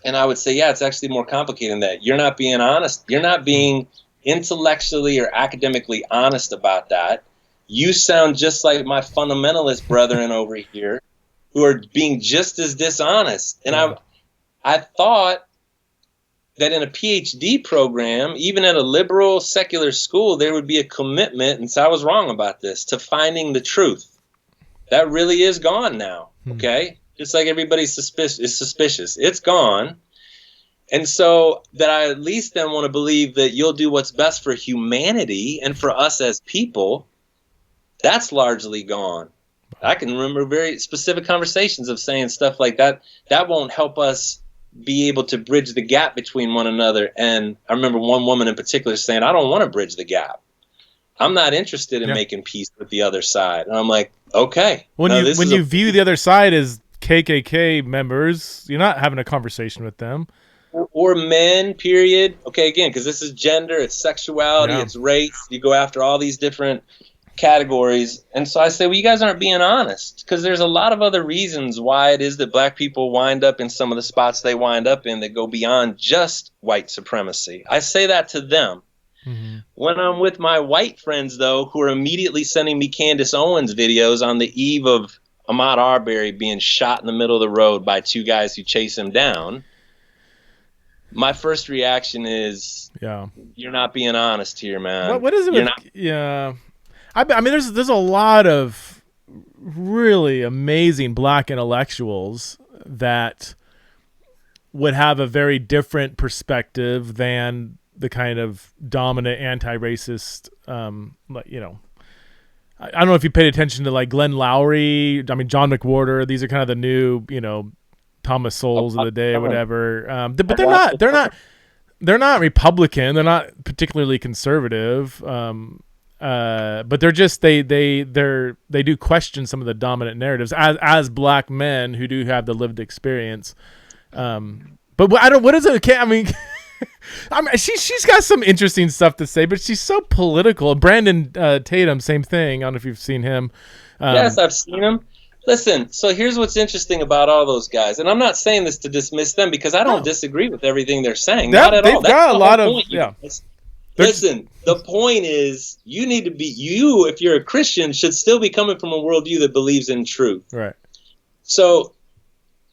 And I would say, it's actually more complicated than that. You're not being honest. You're not being intellectually or academically honest about that. You sound just like my fundamentalist brethren over here who are being just as dishonest. And I thought that in a Ph.D. program, even at a liberal secular school, there would be a commitment, and so I was wrong about this, to finding the truth. That really is gone now, okay? Just like everybody's suspicious. It's gone. And so that I at least then want to believe that you'll do what's best for humanity and for us as people, that's largely gone. I can remember very specific conversations of saying stuff like that. That won't help us be able to bridge the gap between one another. And I remember one woman in particular saying, I don't want to bridge the gap. I'm not interested in making peace with the other side. And I'm like, okay. When you view the other side as KKK members, you're not having a conversation with them. Or men, period. Okay, again, because this is gender, it's sexuality, it's race. You go after all these different categories. And so I say, well, you guys aren't being honest, because there's a lot of other reasons why it is that black people wind up in some of the spots they wind up in that go beyond just white supremacy. I say that to them. Mm-hmm. When I'm with my white friends, though, who are immediately sending me Candace Owens videos on the eve of Ahmaud Arbery being shot in the middle of the road by two guys who chase him down, my first reaction is, you're not being honest here, man. What is it? I mean, there's a lot of really amazing black intellectuals that would have a very different perspective than the kind of dominant anti-racist, I don't know if you paid attention to like Glenn Lowry, John McWhorter. These are kind of the new, Thomas Sowell of the day or whatever. But they're not Republican. They're not particularly conservative. But they're just they do question some of the dominant narratives as black men who do have the lived experience. But what is it? I mean, she's got some interesting stuff to say, but she's so political. Brandon Tatum, same thing. I don't know if you've seen him. Yes, I've seen him. Listen, so here's what's interesting about all those guys, and I'm not saying this to dismiss them because I don't disagree with everything they're saying. Not at all. They've got a lot of Listen, the point is, you need to be if you're a Christian, should still be coming from a worldview that believes in truth. Right. So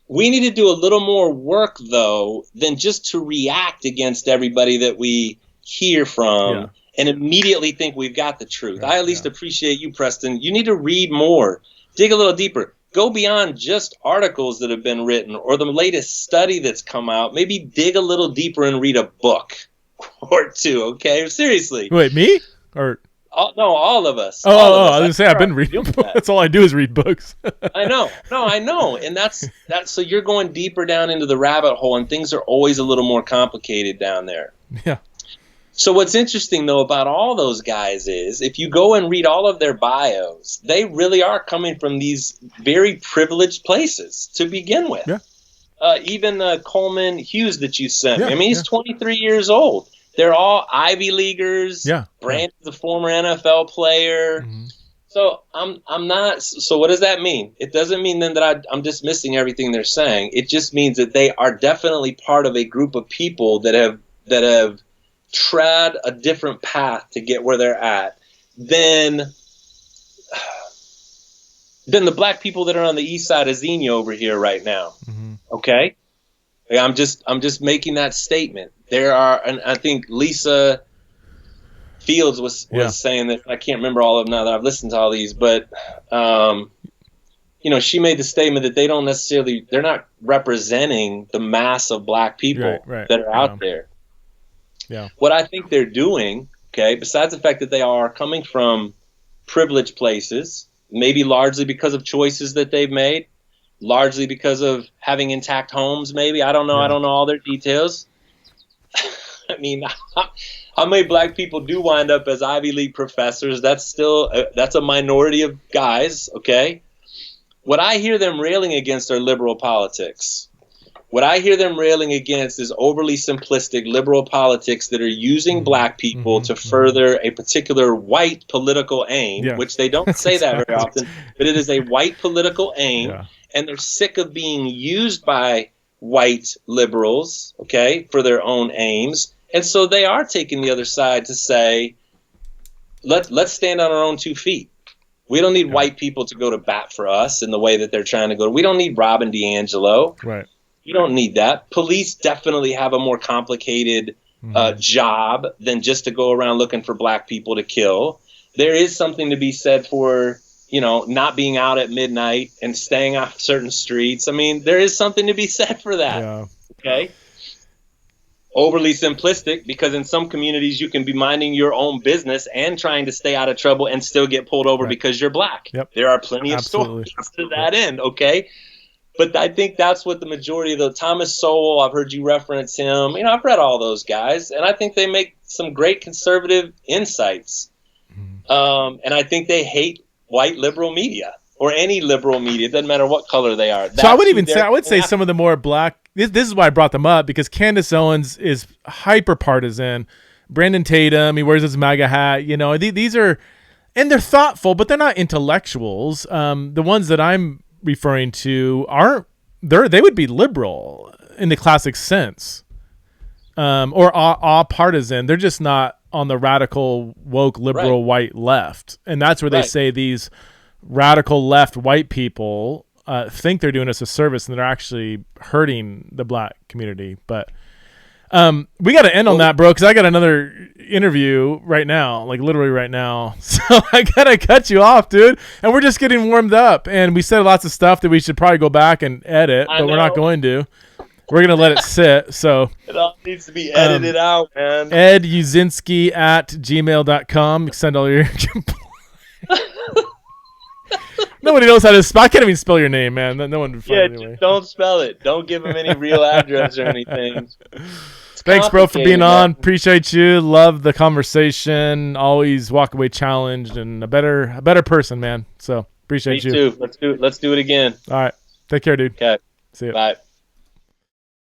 we need to do a little more work, though, than just to react against everybody that we hear from and immediately think we've got the truth. I at least appreciate you, Preston. You need to read more. Dig a little deeper. Go beyond just articles that have been written or the latest study that's come out. Maybe dig a little deeper and read a book or two, okay? Seriously. Wait, me? Or no, all of us. I was going to say, I've been reading books. That's all I do is read books. I know. No, I know. And that's so you're going deeper down into the rabbit hole, and things are always a little more complicated down there. Yeah. So what's interesting, though, about all those guys is if you go and read all of their bios, they really are coming from these very privileged places to begin with. Yeah. Even Coleman Hughes that you sent me. Yeah, I mean, he's 23 years old. They're all Ivy Leaguers. Yeah. Brandon's a former NFL player. Mm-hmm. So I'm not. So what does that mean? It doesn't mean then that I'm dismissing everything they're saying. It just means that they are definitely part of a group of people that have trod a different path to get where they're at than the black people that are on the east side of Xenia over here right now. Mm-hmm. Okay, I'm just making that statement. There are, and I think Lisa Fields was saying that. I can't remember all of them now that I've listened to all these, but she made the statement that they're not representing the mass of black people that are out there. Yeah. What I think they're doing, okay, besides the fact that they are coming from privileged places, maybe largely because of choices that they've made, largely because of having intact homes, maybe. I don't know. Yeah. I don't know all their details. I mean, how many black people do wind up as Ivy League professors? That's a minority of guys, okay? What I hear them railing against are liberal politics. What I hear them railing against is overly simplistic liberal politics that are using black people to further a particular white political aim, which they don't say that very often, but it is a white political aim, and they're sick of being used by white liberals, okay, for their own aims. And so they are taking the other side to say, let's stand on our own 2 feet. We don't need white people to go to bat for us in the way that they're trying to go. We don't need Robin DiAngelo. Right. You don't need that. Police definitely have a more complicated job than just to go around looking for black people to kill. There is something to be said for, not being out at midnight and staying off certain streets. I mean, there is something to be said for that. Yeah. Okay. Overly simplistic, because in some communities you can be minding your own business and trying to stay out of trouble and still get pulled over because you're black. Yep. There are plenty of stories to that end. Okay. But I think that's what the majority of the Thomas Sowell, I've heard you reference him. I've read all those guys, and I think they make some great conservative insights. And I think they hate white liberal media or any liberal media. It doesn't matter what color they are. So I would say some of the more black. This is why I brought them up, because Candace Owens is hyper partisan. Brandon Tatum, he wears his MAGA hat. These are, and they're thoughtful, but they're not intellectuals. The ones that I'm referring to they would be liberal in the classic sense, or partisan. They're just not on the radical woke liberal white left, and that's where they say these radical left white people think they're doing us a service, and they're actually hurting the black community. But we got to end on that, bro, because I got another interview right now, like literally right now. So I got to cut you off, dude. And we're just getting warmed up. And we said lots of stuff that we should probably go back and edit, but we're not going to. We're going to let it sit. So it all needs to be edited out, man. Ed Uszynski at gmail.com. Send all your Nobody knows how to spell. I can't even spell your name, man. No one would find it anyway. Just don't spell it. Don't give them any real address or anything. Thanks, bro, for being on. Appreciate you. Love the conversation. Always walk away challenged and a better person, man. So appreciate you. Me too. Let's do it again. All right. Take care, dude. Okay. See you. Bye.